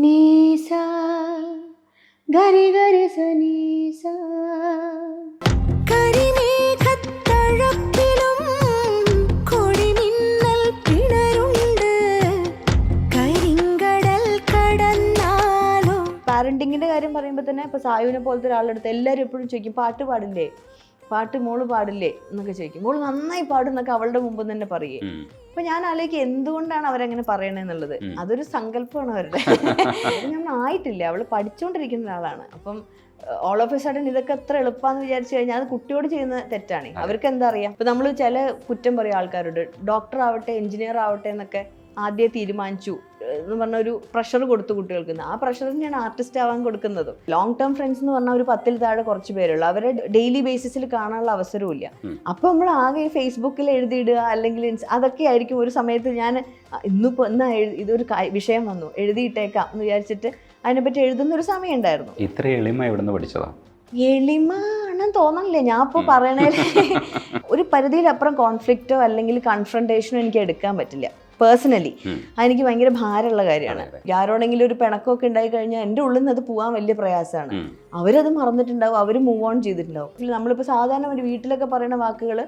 നീസാ ഗരി ഗരി സനീസാ കരിമേഘത്തഴപ്പിലും കൊടിമിന്നൽ പിണരുണ്ട് കരിങ്കടൽ കടന്നാലോ. പാരന്റിങ്ങിന്റെ കാര്യം പറയുമ്പോൾ തന്നെ ഇപ്പൊ സായുവിനെ പോലത്തെ ഒരാളുടെ അടുത്ത് എല്ലാവരും എപ്പോഴും ചോദിക്കും പാട്ട് പാടില്ലേ, പാട്ട് മോള് പാടില്ലേ എന്നൊക്കെ ചോദിക്കും. മോള് നന്നായി പാടും എന്നൊക്കെ അവളുടെ മുമ്പ് തന്നെ പറയേ. അപ്പൊ ഞാൻ ആലോചിക്കും എന്തുകൊണ്ടാണ് അവരങ്ങനെ പറയണെന്നുള്ളത്. അതൊരു സങ്കല്പമാണ് അവരുടെ. നമ്മൾ ആയിട്ടില്ല, അവള് പഠിച്ചുകൊണ്ടിരിക്കുന്ന ഒരാളാണ്. അപ്പം ഓൾ ഓഫ് എ സഡൻ ഇതൊക്കെ എത്ര എളുപ്പമാണെന്ന് വിചാരിച്ചു കഴിഞ്ഞാൽ അത് കുട്ടിയോട് ചെയ്യുന്ന തെറ്റാണ്. അവർക്ക് എന്താ അറിയാം. ഇപ്പൊ നമ്മൾ ചില കുറ്റം പറയും ആൾക്കാരോട്, ഡോക്ടർ ആവട്ടെ എഞ്ചിനീയർ ആവട്ടെ എന്നൊക്കെ ആദ്യം തീരുമാനിച്ചു എന്ന് പറഞ്ഞ ഒരു പ്രഷർ കൊടുത്തു കുട്ടികൾക്ക്. ആ പ്രഷർ തന്നെയാണ് ആർട്ടിസ്റ്റ് ആവാൻ കൊടുക്കുന്നത്. ലോങ് ടേം ഫ്രണ്ട്സ് എന്ന് പറഞ്ഞാൽ ഒരു 10-ൽ താഴെ കുറച്ച് പേരുള്ളൂ. അവരെ ഡെയിലി ബേസിസിൽ കാണാനുള്ള അവസരവും ഇല്ല. അപ്പൊ നമ്മൾ ആകെ ഫേസ്ബുക്കിൽ എഴുതിയിടുക അല്ലെങ്കിൽ അതൊക്കെ ആയിരിക്കും. ഒരു സമയത്ത് ഞാൻ എന്നാ ഇതൊരു വിഷയം വന്നു എഴുതിയിട്ടേക്കാം എന്ന് വിചാരിച്ചിട്ട് അതിനെപ്പറ്റി എഴുതുന്ന ഒരു സമയം ഉണ്ടായിരുന്നു. ഇത്ര എളിമ എവിടുന്ന് പഠിച്ചതാ? എളിമ ആണെന്ന് തോന്നണില്ലേ. ഞാൻ ഇപ്പോൾ പറയണേ ഒരു പരിധിയിലപ്പുറം കോൺഫ്ലിക്റ്റോ അല്ലെങ്കിൽ കൺഫ്രണ്ടേഷനോ എനിക്ക് എടുക്കാൻ പറ്റില്ല പേഴ്സണലി. അതെനിക്ക് ഭയങ്കര ഭാരമുള്ള കാര്യമാണ്. ആരോടെങ്കിലും ഒരു പിണക്കമൊക്കെ ഉണ്ടായി കഴിഞ്ഞാൽ എൻ്റെ ഉള്ളിൽ നിന്ന് അത് പോകാൻ വലിയ പ്രയാസമാണ്. അവരത് മറന്നിട്ടുണ്ടാവും, അവർ മൂവ് ഓൺ ചെയ്തിട്ടുണ്ടാവും. നമ്മളിപ്പോൾ സാധാരണ ഒരു വീട്ടിലൊക്കെ പറയുന്ന വാക്കുകൾ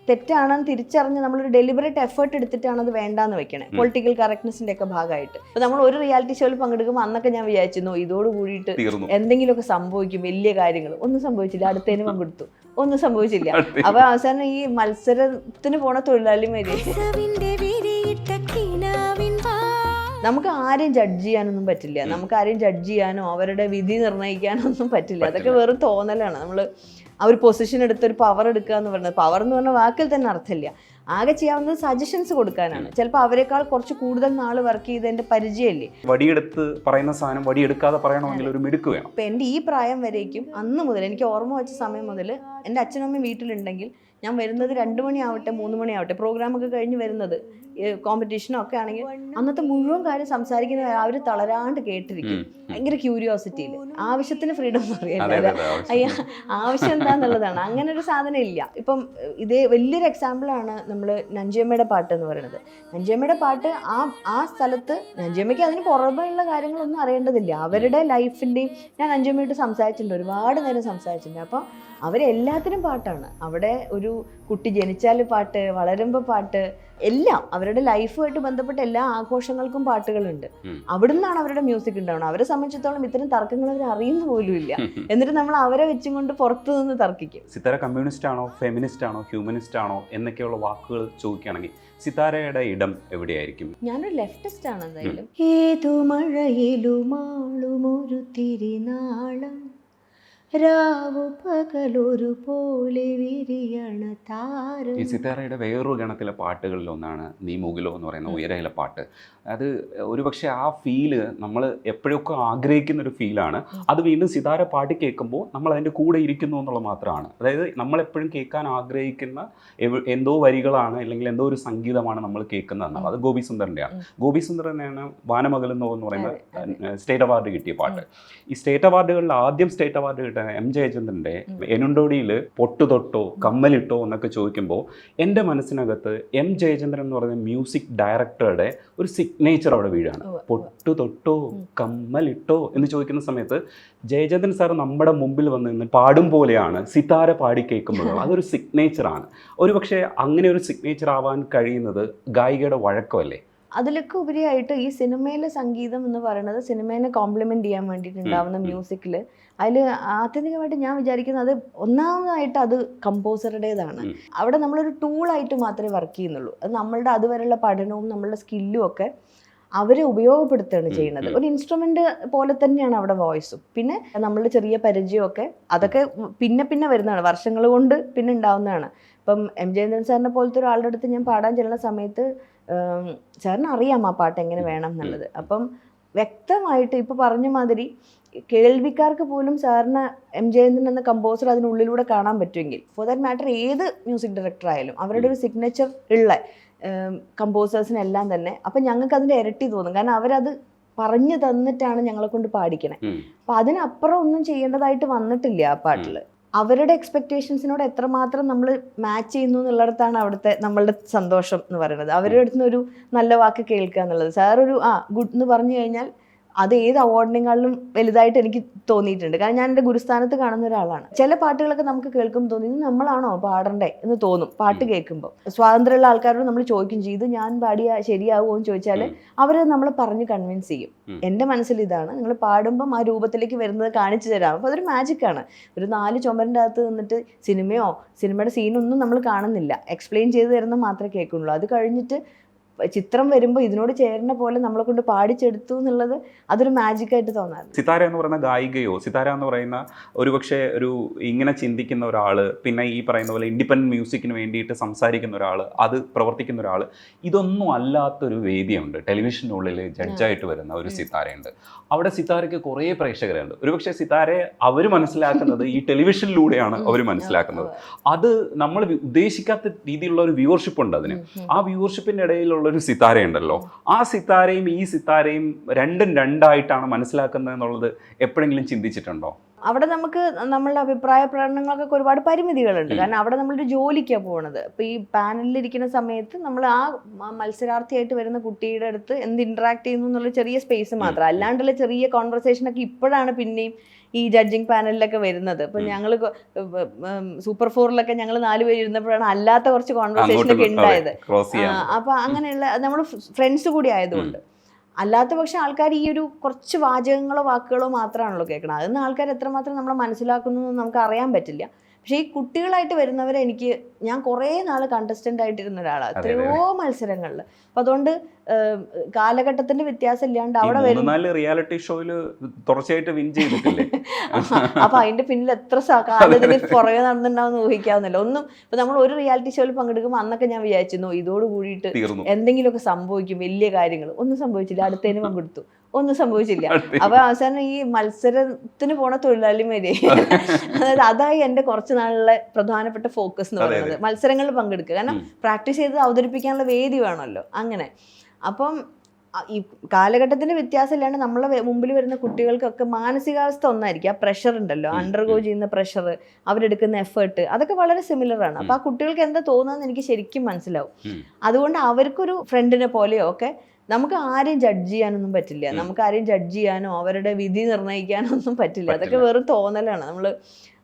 തെറ്റാണെന്ന് തിരിച്ചറിഞ്ഞ് നമ്മളൊരു ഡെലിബറേറ്റ് എഫേർട്ട് എടുത്തിട്ടാണ് അത് വേണ്ടാന്ന് വെക്കണേ, പൊളിറ്റിക്കൽ കറക്റ്റ്നെസിന്റെ ഒക്കെ ഭാഗമായിട്ട്. ഇപ്പൊ നമ്മൾ ഒരു റിയാലിറ്റി ഷോയിൽ പങ്കെടുക്കുമ്പോൾ അന്നൊക്കെ ഞാൻ വിചാരിച്ചിരുന്നു ഇതോട് കൂടിയിട്ട് എന്തെങ്കിലുമൊക്കെ സംഭവിക്കും, വലിയ കാര്യങ്ങൾ. ഒന്നും സംഭവിച്ചില്ല. അടുത്തതിന് പങ്കെടുത്തു, ഒന്നും സംഭവിച്ചില്ല. അപ്പൊ അവസാനം ഈ മത്സരത്തിന് പോണ തൊഴിലാളിമാര് നമുക്ക് ആരെയും ജഡ്ജ് ചെയ്യാനൊന്നും പറ്റില്ല. നമുക്ക് ആരെയും ജഡ്ജ് ചെയ്യാനോ അവരുടെ വിധി നിർണ്ണയിക്കാനോ ഒന്നും പറ്റില്ല. അതൊക്കെ വെറും തോന്നലാണ്. നമ്മൾ ആ ഒരു പൊസിഷൻ എടുത്തൊരു പവർ എടുക്കുക എന്ന് പറയുന്നത്, പവർ എന്ന് പറഞ്ഞ വാക്കിൽ തന്നെ അർത്ഥമില്ല. ആകെ ചെയ്യാവുന്നത് സജഷൻസ് കൊടുക്കാനാണ്. ചിലപ്പോൾ അവരെക്കാൾ കുറച്ച് കൂടുതൽ നാൾ വർക്ക് ചെയ്തതിന്റെ പരിചയമല്ലേ. വടിയെടുത്ത് പറയുന്ന സാധനം വടിയെടുക്കാതെ പറയണമെങ്കിൽ ഒരു മിടുക്ക് വേണം. ഇപ്പം എൻ്റെ ഈ പ്രായം വരേക്കും അന്ന് മുതൽ എനിക്ക് ഓർമ്മ വെച്ച സമയം മുതൽ എൻ്റെ അച്ഛനും അമ്മയും വീട്ടിലുണ്ടെങ്കിൽ ഞാൻ വരുന്നത് 2 മണിയാവട്ടെ 3 മണിയാവട്ടെ, പ്രോഗ്രാമൊക്കെ കഴിഞ്ഞ് വരുന്നത് കോമ്പറ്റീഷനോ ഒക്കെ ആണെങ്കിൽ അന്നത്തെ മുഴുവൻ കാര്യം സംസാരിക്കുന്ന അവർ തളരാണ്ട് കേട്ടിരിക്കും. ഭയങ്കര ക്യൂരിയോസിറ്റിയിൽ. ആവശ്യത്തിന് ഫ്രീഡം എന്ന് പറയുന്നത് ആവശ്യം എന്താന്നുള്ളതാണ്. അങ്ങനെ ഒരു സാധനം ഇല്ല. ഇപ്പം ഇതേ വലിയൊരു എക്സാമ്പിളാണ് നമ്മൾ നഞ്ചിയമ്മയുടെ പാട്ട് എന്ന് പറയുന്നത്. നഞ്ചിയമ്മയുടെ പാട്ട് ആ സ്ഥലത്ത് നഞ്ചിയമ്മയ്ക്ക് അതിന് പുറമെയുള്ള കാര്യങ്ങളൊന്നും അറിയേണ്ടതില്ല. അവരുടെ ലൈഫിൻ്റെയും ഞാൻ നഞ്ചിയമ്മയായിട്ട് സംസാരിച്ചിട്ടുണ്ട്, ഒരുപാട് നേരം സംസാരിച്ചിട്ടുണ്ട്. അപ്പം അവരെല്ലാത്തിനും പാട്ടാണ്. അവിടെ ഒരു കുട്ടി ജനിച്ചാൽ പാട്ട്, വളരുമ്പോൾ പാട്ട്, എല്ലാം അവരുടെ ലൈഫുമായിട്ട് ബന്ധപ്പെട്ട എല്ലാ ആഘോഷങ്ങൾക്കും പാട്ടുകളുണ്ട്. അവിടുന്നാണ് അവരുടെ മ്യൂസിക് ഉണ്ടാവണം. അവരെ സംബന്ധിച്ചിടത്തോളം ഇത്തരം തർക്കങ്ങൾ അവർ അറിയുന്ന പോലും ഇല്ല. എന്നിട്ട് നമ്മൾ അവരെ വെച്ചും കൊണ്ട് പുറത്തു നിന്ന് തർക്കിക്കും. സിത്താര കമ്മ്യൂണിസ്റ്റ് ആണോ, ഫെമിനിസ്റ്റ് ആണോ, ഹ്യൂമനിസ്റ്റ് ആണോ എന്നൊക്കെയുള്ള വാക്കുകൾ ചോദിക്കുകയാണെങ്കിൽ സിത്താരയുടെ ഇടം എവിടെയായിരിക്കും? ഞാനൊരു ലെഫ്റ്റിസ്റ്റ് ആണ് എന്തായാലും. ഏതു മഴയിലുമാളുമൊരു തിരിനാളം, രാവു പകലൊരു പോലെ വിരിയണ താരം. ഈ സിത്താരയുടെ വേറൊരു ഗണത്തിലെ പാട്ടുകളിൽ ഒന്നാണ് നീ മുകിലോ എന്ന് പറയുന്ന ഉയരയിലെ പാട്ട്. അത് ഒരുപക്ഷെ ആ ഫീല് നമ്മൾ എപ്പോഴൊക്കെ ആഗ്രഹിക്കുന്ന ഒരു ഫീലാണ്. അത് വീണ്ടും സിതാര പാട്ട് കേൾക്കുമ്പോൾ നമ്മൾ അതിൻ്റെ കൂടെ ഇരിക്കുന്നു എന്നുള്ളത് മാത്രമാണ്. അതായത് നമ്മളെപ്പോഴും കേൾക്കാൻ ആഗ്രഹിക്കുന്ന എന്തോ വരികളാണ് അല്ലെങ്കിൽ എന്തോ ഒരു സംഗീതമാണ് നമ്മൾ കേൾക്കുന്നതെന്നാണ്. അത് ഗോപി സുന്ദറിൻ്റെയാണ്. ഗോപി സുന്ദർ തന്നെയാണ് വാനമകലെന്നോ എന്ന് പറയുന്ന സ്റ്റേറ്റ് അവാർഡ് കിട്ടിയ പാട്ട്. ഈ സ്റ്റേറ്റ് അവാർഡുകളിൽ ആദ്യം സ്റ്റേറ്റ് അവാർഡ് കിട്ടാൻ എം ജയചന്ദ്രൻ്റെ എനുണ്ടോടിയിൽ പൊട്ടു തൊട്ടോ കമ്മലിട്ടോ എന്നൊക്കെ ചോദിക്കുമ്പോൾ എൻ്റെ മനസ്സിനകത്ത് എം ജയചന്ദ്രൻ എന്ന് പറയുന്ന മ്യൂസിക് ഡയറക്ടറുടെ ഒരു സിഗ്നേച്ചർ അവിടെ വീഴാണ്. പൊട്ടു തൊട്ടോ കമ്മലിട്ടോ എന്ന് ചോദിക്കുന്ന സമയത്ത് ജയചന്ദ്രൻ സാർ നമ്മുടെ മുമ്പിൽ വന്ന് നിന്ന് പാടും പോലെയാണ് സിതാര പാടി കേൾക്കുമ്പോഴും. അതൊരു സിഗ്നേച്ചറാണ്. ഒരുപക്ഷെ അങ്ങനെ ഒരു സിഗ്നേച്ചർ ആവാൻ കഴിയുന്നത് ഗായികയുടെ വഴക്കമല്ലേ? അതിലൊക്കെ ഉപരിയായിട്ട് ഈ സിനിമയിലെ സംഗീതം എന്ന് പറയുന്നത് സിനിമേനെ കോംപ്ലിമെന്റ് ചെയ്യാൻ വേണ്ടിയിട്ടുണ്ടാവുന്ന മ്യൂസിക്കിൽ അതിൽ ആത്യന്തികമായിട്ട് ഞാൻ വിചാരിക്കുന്നത് ഒന്നാമതായിട്ട് അത് കമ്പോസറുടേതാണ്. അവിടെ നമ്മളൊരു ടൂളായിട്ട് മാത്രമേ വർക്ക് ചെയ്യുന്നുള്ളൂ. അത് നമ്മളുടെ അതുവരെയുള്ള പഠനവും നമ്മളുടെ സ്കില്ലും ഒക്കെ അവരെ ഉപയോഗപ്പെടുത്തുകയാണ് ചെയ്യുന്നത്. ഒരു ഇൻസ്ട്രുമെന്റ് പോലെ തന്നെയാണ് അവിടെ വോയിസും. പിന്നെ നമ്മളുടെ ചെറിയ പരിചയമൊക്കെ അതൊക്കെ പിന്നെ വരുന്നതാണ്, വർഷങ്ങൾ കൊണ്ട് പിന്നെ ഉണ്ടാവുന്നതാണ്. ഇപ്പം എം ജയചന്ദ്രൻ സാറിനെ പോലത്തെ ഒരാളുടെ അടുത്ത് ഞാൻ പാടാൻ ചെല്ലുന്ന സമയത്ത് സാറിന് അറിയാം ആ പാട്ട് എങ്ങനെ വേണം എന്നുള്ളത്. അപ്പം വ്യക്തമായിട്ട് ഇപ്പോൾ പറഞ്ഞ മാതിരി കേൾവിക്കാർക്ക് പോലും സാറിന് എം ജയചന്ദ്രൻ എന്ന കമ്പോസർ അതിനുള്ളിലൂടെ കാണാൻ പറ്റുമെങ്കിൽ, ഫോർ ദാറ്റ് മാറ്റർ ഏത് മ്യൂസിക് ഡയറക്ടർ ആയാലും അവരുടെ ഒരു സിഗ്നേച്ചർ ഉള്ള കമ്പോസേഴ്സിനെല്ലാം തന്നെ അപ്പം ഞങ്ങൾക്ക് അതിൻ്റെ ഇരട്ടി തോന്നും. കാരണം അവരത് പറഞ്ഞു തന്നിട്ടാണ് ഞങ്ങളെ കൊണ്ട് പാടിക്കണേ. അപ്പം അതിനപ്പുറം ഒന്നും ചെയ്യേണ്ടതായിട്ട് വന്നിട്ടില്ല ആ പാട്ടിൽ. അവരുടെ എക്സ്പെക്റ്റേഷൻസിനോട് എത്രമാത്രം നമ്മൾ മാച്ച് ചെയ്യുന്നു എന്നുള്ളിടത്താണ് അവിടുത്തെ നമ്മളുടെ സന്തോഷം എന്ന് പറയുന്നത്. അവരുടെ അടുത്ത് നിന്ന് ഒരു നല്ല വാക്ക് കേൾക്കുക എന്നുള്ളത്. സാറൊരു ഗുഡ് എന്ന് പറഞ്ഞു കഴിഞ്ഞാൽ അത് ഏത് അവാർഡിനെക്കാളും വലുതായിട്ട് എനിക്ക് തോന്നിയിട്ടുണ്ട്. കാരണം ഞാൻ എൻ്റെ ഗുരുസ്ഥാനത്ത് കാണുന്ന ഒരാളാണ്. ചില പാട്ടുകളൊക്കെ നമുക്ക് കേൾക്കുമ്പോൾ തോന്നി ഇത് നമ്മളാണോ പാടണ്ടേ എന്ന് തോന്നും പാട്ട് കേൾക്കുമ്പോൾ. സ്വാതന്ത്ര്യമുള്ള ആൾക്കാരോട് നമ്മൾ ചോദിക്കും ചെയ്ത് ഞാൻ പാടിയ ശരിയാവുമോ എന്ന് ചോദിച്ചാൽ അവർ നമ്മൾ പറഞ്ഞ് കൺവിൻസ് ചെയ്യും. എൻ്റെ മനസ്സിൽ ഇതാണ്, നിങ്ങൾ പാടുമ്പം ആ രൂപത്തിലേക്ക് വരുന്നത് കാണിച്ചു തരാം. അപ്പോൾ അതൊരു മാജിക്കാണ്. ഒരു 4 ചുമരിൻ്റെ അകത്ത് നിന്നിട്ട് സിനിമയുടെ സീനൊന്നും നമ്മൾ കാണുന്നില്ല, എക്സ്പ്ലെയിൻ ചെയ്ത് തരുന്നത് മാത്രമേ കേൾക്കുള്ളൂ. അത് കഴിഞ്ഞിട്ട് ചിത്രം വരുമ്പോൾ ഇതിനോട് ചേരുന്ന പോലെ നമ്മളെ കൊണ്ട് പാടിച്ചെടുത്തു എന്നുള്ളത് അതൊരു മാജിക്കായിട്ട് തോന്നാറുണ്ട്. സിതാര എന്ന് പറയുന്ന ഗായികയോ സിതാര എന്ന് പറയുന്ന ഒരുപക്ഷെ ഒരു ഇങ്ങനെ ചിന്തിക്കുന്ന ഒരാൾ, പിന്നെ ഈ പറയുന്ന പോലെ ഇൻഡിപെൻഡൻറ്റ് മ്യൂസിക്കിന് വേണ്ടിയിട്ട് സംസാരിക്കുന്ന ഒരാൾ, അത് പ്രവർത്തിക്കുന്ന ഒരാൾ, ഇതൊന്നും അല്ലാത്തൊരു വേദിയുണ്ട്. ടെലിവിഷനുള്ളിൽ ജഡ്ജായിട്ട് വരുന്ന ഒരു സിതാരയുണ്ട്. അവിടെ സിതാരയ്ക്ക് കുറേ പ്രേക്ഷകരുണ്ട്. ഒരുപക്ഷെ സിതാരയെ അവർ മനസ്സിലാക്കുന്നത് ഈ ടെലിവിഷനിലൂടെയാണ് അവർ മനസ്സിലാക്കുന്നത്. അത് നമ്മൾ ഉദ്ദേശിക്കാത്ത രീതിയിലുള്ള ഒരു വ്യൂവർഷിപ്പ് ഉണ്ട് അതിന്. ആ വ്യൂവർഷിപ്പിൻ്റെ ഇടയിലുള്ള ഒരു സിതാരയുണ്ടല്ലോ, ആ സിതാരയും ഈ സിതാരയും രണ്ടും രണ്ടായിട്ടാണ് മനസ്സിലാക്കുന്നത് എന്നുള്ളത് എപ്പോഴെങ്കിലും ചിന്തിച്ചിട്ടുണ്ടോ? അവിടെ നമുക്ക് നമ്മളുടെ അഭിപ്രായ പ്രകടനങ്ങൾക്കൊക്കെ ഒരുപാട് പരിമിതികളുണ്ട്. കാരണം അവിടെ നമ്മളൊരു ജോലിക്കാണ് പോകുന്നത്. അപ്പോൾ ഈ പാനലിലിരിക്കുന്ന സമയത്ത് നമ്മൾ ആ മത്സരാർത്ഥിയായിട്ട് വരുന്ന കുട്ടിയുടെ അടുത്ത് എന്ത് ഇൻട്രാക്ട് ചെയ്യുന്നു എന്നുള്ള ചെറിയ സ്പേസ് മാത്രം. അല്ലാണ്ടുള്ള ചെറിയ കോൺവെർസേഷനൊക്കെ ഇപ്പോഴാണ് പിന്നെയും ഈ ജഡ്ജിങ് പാനലിലൊക്കെ വരുന്നത്. ഇപ്പൊ ഞങ്ങൾ സൂപ്പർ 4-ലൊക്കെ ഞങ്ങൾ 4 പേര് ഇരുന്നപ്പോഴാണ് അല്ലാത്ത കുറച്ച് കോൺവെർസേഷനൊക്കെ ഉണ്ടായത്. അപ്പൊ അങ്ങനെയുള്ള നമ്മൾ ഫ്രണ്ട്സ് കൂടി ആയതുകൊണ്ട്. അല്ലാത്ത പക്ഷെ ആൾക്കാർ ഈ ഒരു കുറച്ച് വാചകങ്ങളോ വാക്കുകളോ മാത്രമാണല്ലോ കേൾക്കണം. അതൊന്നും ആൾക്കാർ എത്രമാത്രം നമ്മളെ മനസ്സിലാക്കുന്നു എന്ന് നമുക്ക് അറിയാൻ പറ്റില്ല. പക്ഷേ ഈ കുട്ടികളായിട്ട് വരുന്നവരെ ഞാൻ കുറേ നാൾ കണ്ടസ്റ്റൻ്റ് ആയിട്ടിരുന്ന ഒരാളാണ് എത്രയോ മത്സരങ്ങളിൽ. അപ്പം അതുകൊണ്ട് കാലഘട്ടത്തിന്റെ വ്യത്യാസം ഇല്ലാണ്ട് അവിടെ വരുന്ന റിയാലിറ്റി ഷോയിൽ തുടർച്ചയായിട്ട് വിൻ ചെയ്തിട്ടില്ലേ? അപ്പൊ അതിന്റെ പിന്നിൽ എത്ര കാലത്തിന് പുറകെ നടന്നിട്ടുണ്ടാവുന്ന ഊഹിക്കാവുന്നില്ല. ഇപ്പൊ നമ്മൾ ഒരു റിയാലിറ്റി ഷോയിൽ പങ്കെടുക്കുമ്പോൾ അന്നൊക്കെ ഞാൻ വിചാരിച്ചിരുന്നു ഇതോട് കൂടിയിട്ട് എന്തെങ്കിലുമൊക്കെ സംഭവിക്കും, വലിയ കാര്യങ്ങൾ. ഒന്നും സംഭവിച്ചില്ല. അടുത്തതിന് പങ്കെടുത്തു, ഒന്നും സംഭവിച്ചില്ല. അപ്പൊ അവസാനം ഈ മത്സരത്തിന് പോണ തൊഴിലാളിമാരെ അതായത് അതായി എൻ്റെ കുറച്ച് നാളിലെ പ്രധാനപ്പെട്ട ഫോക്കസ് എന്ന് പറയുന്നത്. മത്സരങ്ങളിൽ പങ്കെടുക്കുക, കാരണം പ്രാക്ടീസ് ചെയ്ത് അവതരിപ്പിക്കാനുള്ള വേദി വേണമല്ലോ. അങ്ങനെ അപ്പം ഈ കാലഘട്ടത്തിന്റെ വ്യത്യാസം ഇല്ലാണ്ട് നമ്മളെ മുമ്പിൽ വരുന്ന കുട്ടികൾക്കൊക്കെ മാനസികാവസ്ഥ ഒന്നായിരിക്കും. ആ പ്രഷർ ഉണ്ടല്ലോ, അണ്ടർഗോ ചെയ്യുന്ന പ്രഷർ, അവരെടുക്കുന്ന എഫേർട്ട്, അതൊക്കെ വളരെ സിമിലർ ആണ്. അപ്പൊ ആ കുട്ടികൾക്ക് എന്താ തോന്നുന്നതെന്ന് എനിക്ക് ശരിക്കും മനസ്സിലാവും. അതുകൊണ്ട് അവർക്കൊരു ഫ്രണ്ടിനെ പോലെയോ ഒക്കെ നമുക്ക് ആരെയും ജഡ്ജ് ചെയ്യാനൊന്നും പറ്റില്ല. നമുക്ക് ആരെയും ജഡ്ജ് ചെയ്യാനോ അവരുടെ വിധി നിർണ്ണയിക്കാനോ ഒന്നും പറ്റില്ല. അതൊക്കെ വെറും തോന്നലാണ്. നമ്മൾ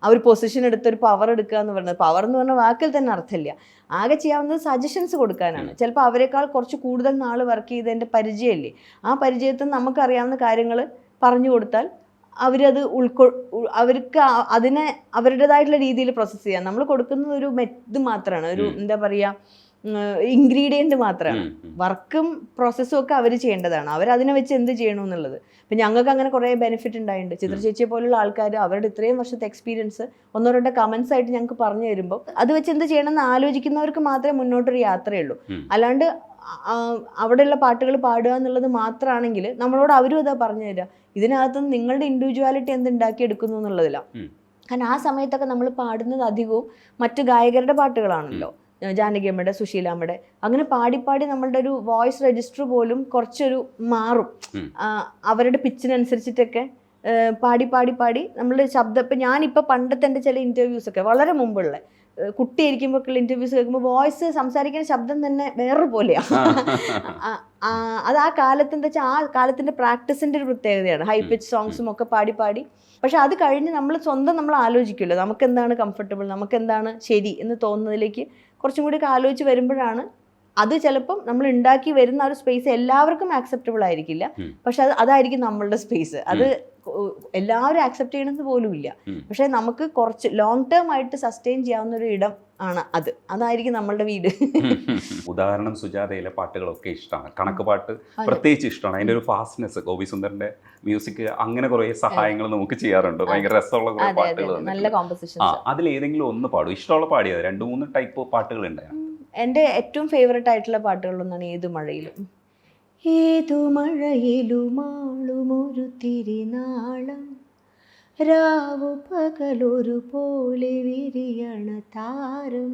ആ ഒരു പൊസിഷൻ എടുത്തൊരു പവർ എടുക്കുക എന്ന് പറയുന്നത്, പവർ എന്ന് പറഞ്ഞ വാക്കിൽ തന്നെ അർത്ഥമില്ല. ആകെ ചെയ്യാവുന്നത് സജഷൻസ് കൊടുക്കാനാണ്. ചിലപ്പോൾ അവരെക്കാൾ കുറച്ച് കൂടുതൽ നാൾ വർക്ക് ചെയ്തതിൻ്റെ പരിചയമില്ലേ, ആ പരിചയത്തിൽ നമുക്കറിയാവുന്ന കാര്യങ്ങൾ പറഞ്ഞു കൊടുത്താൽ അവരത് അവർക്ക് അതിനെ അവരുടേതായിട്ടുള്ള രീതിയിൽ പ്രോസസ്സ് ചെയ്യാം. നമ്മൾ കൊടുക്കുന്നത് ഒരു ഇത് മാത്രമാണ്, ഒരു എന്താ പറയുക, ഇൻഗ്രീഡിയൻറ്റ് മാത്രമാണ്. വർക്കും പ്രോസസ്സും ഒക്കെ അവർ ചെയ്യേണ്ടതാണ്. അവരതിനെ വെച്ച് എന്ത് ചെയ്യണമെന്നുള്ളത്. ഇപ്പം ഞങ്ങൾക്ക് അങ്ങനെ കുറേ ബെനിഫിറ്റ് ഉണ്ടായിട്ടുണ്ട്. ചിത്രചേച്ചിയെ പോലുള്ള ആൾക്കാർ അവരുടെ ഇത്രയും വർഷത്തെ എക്സ്പീരിയൻസ് 1-2 കമൻസ് ആയിട്ട് ഞങ്ങൾക്ക് പറഞ്ഞു തരുമ്പോൾ അത് വെച്ച് എന്ത് ചെയ്യണമെന്ന് ആലോചിക്കുന്നവർക്ക് മാത്രമേ മുന്നോട്ടൊരു യാത്രയുള്ളൂ. അല്ലാണ്ട് അവിടെയുള്ള പാട്ടുകൾ പാടുക എന്നുള്ളത് മാത്രമാണെങ്കിൽ നമ്മളോട് അവരും അതാ പറഞ്ഞു തരിക, ഇതിനകത്തുനിന്ന് നിങ്ങളുടെ ഇൻഡിവിജ്വാലിറ്റി എന്തുണ്ടാക്കിയെടുക്കുന്നു എന്നുള്ളതില്ല. കാരണം ആ സമയത്തൊക്കെ നമ്മൾ പാടുന്നത് അധികവും മറ്റു ഗായകരുടെ പാട്ടുകളാണല്ലോ, ജാനകിയമ്മയുടെ, സുശീലാമ്മയുടെ. അങ്ങനെ പാടി നമ്മളുടെ ഒരു വോയിസ് രജിസ്റ്റർ പോലും കുറച്ചൊരു മാറും. അവരുടെ പിച്ചിനനുസരിച്ചിട്ടൊക്കെ പാടി നമ്മളുടെ ശബ്ദം. ഇപ്പം ഞാനിപ്പോൾ പണ്ടത്തെ എൻ്റെ ചില ഇൻ്റർവ്യൂസൊക്കെ വളരെ മുമ്പുള്ള കുട്ടിയായിരിക്കുമ്പോഴൊക്കെയുള്ള ഇൻ്റർവ്യൂസ് കേൾക്കുമ്പോൾ വോയിസ് സംസാരിക്കുന്ന ശബ്ദം തന്നെ വേറൊരു പോലെയാണ്. അത് ആ കാലത്ത് എന്താ വെച്ചാൽ ആ കാലത്തിൻ്റെ പ്രാക്ടീസിൻ്റെ ഒരു പ്രത്യേകതയാണ്. ഹൈ പിച്ച് സോങ്സും ഒക്കെ പാടി പക്ഷെ അത് കഴിഞ്ഞ് നമ്മൾ ആലോചിക്കുമല്ലോ, നമുക്കെന്താണ് കംഫർട്ടബിൾ, നമുക്കെന്താണ് ശരി എന്ന് തോന്നുന്നതിലേക്ക് കുറച്ചും കൂടി ആലോചിച്ച് വരുമ്പോഴാണ് അത് ചിലപ്പം നമ്മൾ ഉണ്ടാക്കി വരുന്ന ഒരു സ്പേസ് എല്ലാവർക്കും ആക്സെപ്റ്റബിൾ ആയിരിക്കില്ല. പക്ഷെ അതായിരിക്കും നമ്മളുടെ സ്പേസ്. അത് എല്ലാവരും ആക്സെപ്റ്റ് ചെയ്യണമെന്ന് പോലും ഇല്ല. പക്ഷെ നമുക്ക് കുറച്ച് ലോങ് ടേം ആയിട്ട് സസ്റ്റെയിൻ ചെയ്യാവുന്ന ഒരു ഇടം ആണ് അതായിരിക്കും നമ്മളുടെ വീട്. ഉദാഹരണം സുജാതയിലെ പാട്ടുകളൊക്കെ ഇഷ്ടമാണ്, കണക്ക് പാട്ട് പ്രത്യേകിച്ച് ഇഷ്ടമാണ്. അതിൻ്റെ ഒരു ഫാസ്റ്റ്നെസ്, ഗോപി സുന്ദറിന്റെ മ്യൂസിക് അങ്ങനെ കുറേ സഹായങ്ങൾ നമുക്ക് ചെയ്യാറുണ്ട്. ഭയങ്കര രസമുള്ള കുറേ പാട്ടുകൾ. നല്ല കോമ്പോസിഷൻ. അതിൽ ഏതെങ്കിലും ഒന്ന് പാടും, ഇഷ്ടമുള്ള പാടിയത് 2-3 ടൈപ്പ് പാട്ടുകൾ ഉണ്ടായിരുന്നു. എൻ്റെ ഏറ്റവും ഫേവറേറ്റ് ആയിട്ടുള്ള പാട്ടുകളൊന്നാണ് ഏതു മഴയിലും. ഏതു മഴയിലുമാളുമൊരു തിരിനാളം, രാവു പകലൊരു പോലെ വിരിയണ താരം,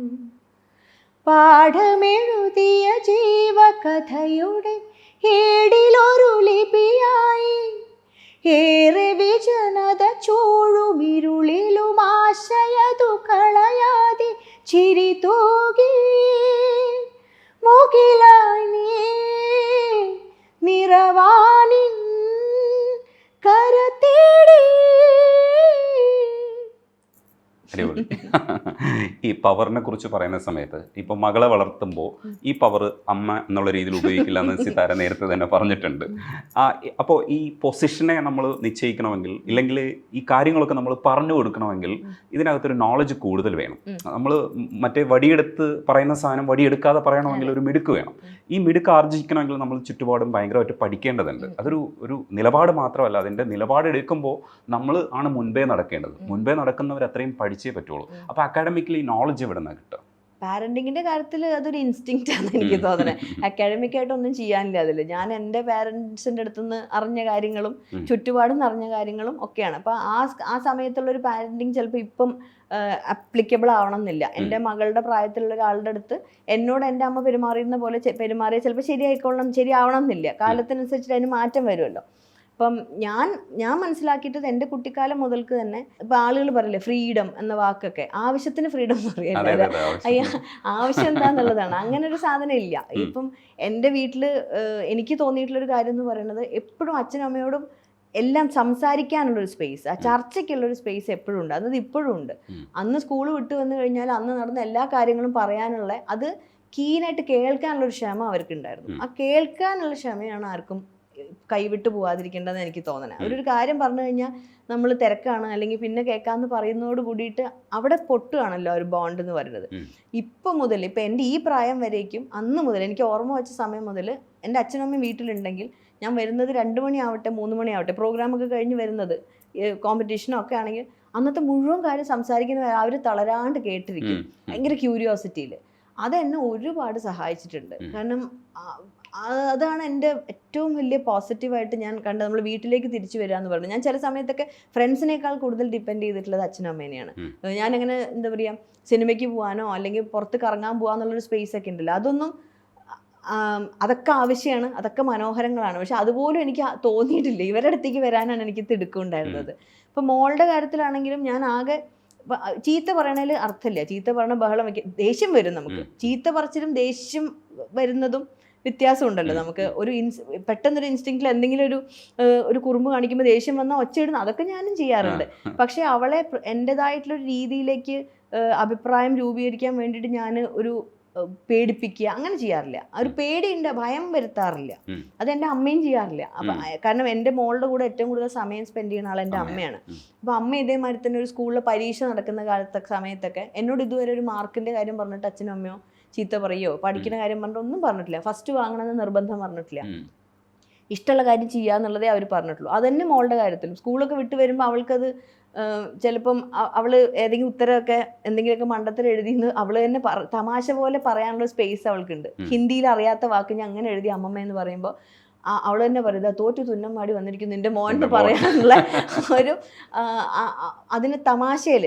പാഠമെഴുതിയ ജീവകഥയുടെ ഏടിലൊരു ലിപിയായി, ഏറെ വിജനത ചൂഴുമിരുളിലും ആശയതു കളയാതെ ചിരി തൂകി മുകിലായി നീ നിറവാനിൻ അടിപൊളി. ഈ പവറിനെ കുറിച്ച് പറയുന്ന സമയത്ത് ഇപ്പൊ മകളെ വളർത്തുമ്പോൾ ഈ പവർ അമ്മ എന്നുള്ള രീതിയിൽ ഉപയോഗിക്കില്ല എന്ന് സിതാര നേരത്തെ തന്നെ പറഞ്ഞിട്ടുണ്ട്. അപ്പോൾ ഈ പൊസിഷനെ നമ്മൾ നിശ്ചയിക്കണമെങ്കിൽ ഇല്ലെങ്കിൽ ഈ കാര്യങ്ങളൊക്കെ നമ്മൾ പറഞ്ഞു കൊടുക്കണമെങ്കിൽ ഇതിനകത്തൊരു നോളജ് കൂടുതൽ വേണം. നമ്മൾ മറ്റേ വടിയെടുത്ത് പറയുന്ന സാധനം വടിയെടുക്കാതെ പറയണമെങ്കിൽ ഒരു മിടുക്ക് വേണം. ഈ മിടുക്ക് ആർജിക്കണമെങ്കിൽ നമ്മൾ ചുറ്റുപാടും ഭയങ്കരമായിട്ട് പഠിക്കേണ്ടതുണ്ട്. അതൊരു നിലപാട് മാത്രമല്ല, അതിൻ്റെ നിലപാടെടുക്കുമ്പോൾ നമ്മൾ ആണ് മുൻപേ നടക്കേണ്ടത്. മുൻപേ നടക്കുന്നവർ അത്രയും പഠിച്ചേ പറ്റുള്ളൂ. അപ്പോൾ അക്കാഡമിക്കലി നോളജ് എവിടെ നിന്നാണ് കിട്ടുക? പാരന്റിങ്ങിന്റെ കാര്യത്തിൽ അതൊരു ഇൻസ്റ്റിങ്ക്റ്റ് ആണ് എനിക്ക് തോന്നുന്നത്. അക്കാഡമിക് ആയിട്ട് ഒന്നും ചെയ്യാനില്ല അതിൽ. ഞാൻ എൻ്റെ പാരൻസിൻ്റെ അടുത്തുനിന്ന് അറിഞ്ഞ കാര്യങ്ങളും ചുറ്റുപാടും അറിഞ്ഞ കാര്യങ്ങളും ഒക്കെയാണ്. അപ്പോൾ ആ സമയത്തുള്ളൊരു പാരന്റിങ് ചിലപ്പോൾ ഇപ്പം അപ്ലിക്കബിൾ ആവണമെന്നില്ല. എൻ്റെ മകളുടെ പ്രായത്തിലുള്ള ഒരാളുടെ അടുത്ത് എന്നോട് എൻ്റെ അമ്മ പെരുമാറിയുന്ന പോലെ പെരുമാറിയാൽ ചിലപ്പോൾ ശരിയാവണം എന്നില്ല. കാലത്തിനനുസരിച്ചിട്ട് അതിന് മാറ്റം വരുമല്ലോ. അപ്പം ഞാൻ മനസ്സിലാക്കിയിട്ടത് എൻ്റെ കുട്ടിക്കാലം മുതൽക്ക് തന്നെ ഇപ്പം ആളുകൾ പറയില്ലേ ഫ്രീഡം എന്ന വാക്കൊക്കെ, ആവശ്യത്തിന് ഫ്രീഡം എന്ന് പറയല്ലേ, ആവശ്യം എന്താന്നുള്ളതാണ്. അങ്ങനെ ഒരു സാധനം ഇല്ല. ഇപ്പം എൻ്റെ വീട്ടിൽ എനിക്ക് തോന്നിയിട്ടുള്ളൊരു കാര്യം എന്ന് പറയുന്നത് എപ്പോഴും അച്ഛനും അമ്മയോടും എല്ലാം സംസാരിക്കാനുള്ളൊരു സ്പേസ്, ആ ചർച്ചയ്ക്കുള്ളൊരു സ്പേസ് എപ്പോഴും ഉണ്ട്. അത് ഇപ്പോഴും ഉണ്ട്. അന്ന് സ്കൂൾ വിട്ട് വന്നു കഴിഞ്ഞാൽ അന്ന് നടന്ന എല്ലാ കാര്യങ്ങളും പറയാനുള്ള, അത് കീനായിട്ട് കേൾക്കാനുള്ളൊരു ക്ഷമ അവർക്കുണ്ടായിരുന്നു. ആ കേൾക്കാനുള്ള ക്ഷമയാണ് ആർക്കും കൈവിട്ട് പോവാതിരിക്കേണ്ടതെന്ന് എനിക്ക് തോന്നണേ. അവരൊരു കാര്യം പറഞ്ഞു കഴിഞ്ഞാൽ നമ്മൾ തിരക്കാണ് അല്ലെങ്കിൽ പിന്നെ കേൾക്കാമെന്ന് പറയുന്നതോട് കൂടിയിട്ട് അവിടെ പൊട്ടുകയാണല്ലോ ഒരു ബോണ്ട് എന്ന് പറയുന്നത്. ഇപ്പം മുതൽ ഇപ്പം എൻ്റെ ഈ പ്രായം വരേക്കും അന്ന് മുതൽ എനിക്ക് ഓർമ്മ വെച്ച സമയം മുതൽ എൻ്റെ അച്ഛനമ്മയും വീട്ടിലുണ്ടെങ്കിൽ ഞാൻ വരുന്നത് 2 മണിയാവട്ടെ 3 മണിയാവട്ടെ, പ്രോഗ്രാമൊക്കെ കഴിഞ്ഞ് വരുന്നത് കോമ്പറ്റീഷനൊക്കെ ആണെങ്കിൽ അന്നത്തെ മുഴുവൻ കാര്യം സംസാരിക്കുന്ന അവർ തളരാണ്ട് കേട്ടിരിക്കും, ഭയങ്കര ക്യൂരിയോസിറ്റിയിൽ. അതെന്നെ ഒരുപാട് സഹായിച്ചിട്ടുണ്ട്. കാരണം അതാണ് എൻ്റെ ഏറ്റവും വലിയ പോസിറ്റീവായിട്ട് ഞാൻ കണ്ടത്. നമ്മൾ വീട്ടിലേക്ക് തിരിച്ചു വരിക എന്ന് പറഞ്ഞു. ഞാൻ ചില സമയത്തൊക്കെ ഫ്രണ്ട്സിനേക്കാൾ കൂടുതൽ ഡിപ്പെൻഡ് ചെയ്തിട്ടുള്ളത് അച്ഛനും അമ്മേനെയാണ്. ഞാനങ്ങനെ എന്താ പറയുക, സിനിമയ്ക്ക് പോകാനോ അല്ലെങ്കിൽ പുറത്ത് കറങ്ങാൻ പോകാന്നുള്ളൊരു സ്പേസ് ഒക്കെ ഉണ്ടല്ലോ, അതൊക്കെ ആവശ്യമാണ്, അതൊക്കെ മനോഹരങ്ങളാണ്. പക്ഷെ അതുപോലും എനിക്ക് തോന്നിയിട്ടില്ല ഇവരുടെ അടുത്തേക്ക് വരാനാണ് എനിക്ക് തിടുക്കുണ്ടായിരുന്നത്. ഇപ്പം മോളുടെ കാര്യത്തിലാണെങ്കിലും ഞാൻ ആകെ ചീത്ത പറയണതിൽ അർത്ഥമില്ല. ചീത്ത പറയണ ബഹളം വയ്ക്കുക, ദേഷ്യം വരും നമുക്ക്. ചീത്ത പറച്ചിലും ദേഷ്യം വരുന്നതും വ്യത്യാസമുണ്ടല്ലോ. നമുക്ക് പെട്ടെന്നൊരു ഇൻസ്റ്റിങ്ക്റ്റിൽ എന്തെങ്കിലും ഒരു കുറുമ്പ് കാണിക്കുമ്പോൾ ദേഷ്യം വന്നാൽ ഒച്ചയിടുന്ന അതൊക്കെ ഞാനും ചെയ്യാറുണ്ട്. പക്ഷെ അവളെ എൻ്റെതായിട്ടുള്ളൊരു രീതിയിലേക്ക് അഭിപ്രായം രൂപീകരിക്കാൻ വേണ്ടിയിട്ട് ഞാൻ ഒരു പേടിപ്പിക്കുക അങ്ങനെ ചെയ്യാറില്ല. ഒരു പേടിയുണ്ട്, ഭയം വരുത്താറില്ല. അതെൻ്റെ അമ്മയും ചെയ്യാറില്ല. അപ്പം കാരണം എൻ്റെ മോളുടെ കൂടെ ഏറ്റവും കൂടുതൽ സമയം സ്പെൻഡ് ചെയ്യുന്ന ആൾ എൻ്റെ അമ്മയാണ്. അപ്പോൾ അമ്മ ഇതേമാതിരി തന്നെ ഒരു സ്കൂളിലെ പരീക്ഷ നടക്കുന്ന സമയത്തൊക്കെ എന്നോട് ഇതുവരെ ഒരു മാർക്കിൻ്റെ കാര്യം പറഞ്ഞിട്ട് അച്ഛനും അമ്മയോ ചീത്ത പറയോ പഠിക്കുന്ന കാര്യം പറഞ്ഞിട്ട് ഒന്നും പറഞ്ഞിട്ടില്ല. ഫസ്റ്റ് വാങ്ങണമെന്ന് നിർബന്ധം പറഞ്ഞിട്ടില്ല. ഇഷ്ടമുള്ള കാര്യം ചെയ്യാന്നുള്ളതേ അവർ പറഞ്ഞിട്ടുള്ളൂ. അതന്നെ മോളുടെ കാര്യത്തിലും. സ്കൂളൊക്കെ വിട്ട് വരുമ്പോൾ അവൾക്കത് ചിലപ്പം അവൾ ഏതെങ്കിലും ഉത്തരമൊക്കെ എന്തെങ്കിലുമൊക്കെ മണ്ടത്തരം എഴുതിയെന്ന് അവൾ തന്നെ തമാശ പോലെ പറയാനുള്ള സ്പേസ് അവൾക്കുണ്ട്. ഹിന്ദിയിൽ അറിയാത്ത വാക്ക് ഞാൻ അങ്ങനെ എഴുതി അമ്മമ്മ എന്ന് പറയുമ്പോൾ അവൾ തന്നെ പറയുക തോറ്റു തുന്നം മാടി വന്നിരിക്കുന്നു നിന്റെ മോൻ എന്ന് പറയാനുള്ള ഒരു അതിന് തമാശയിൽ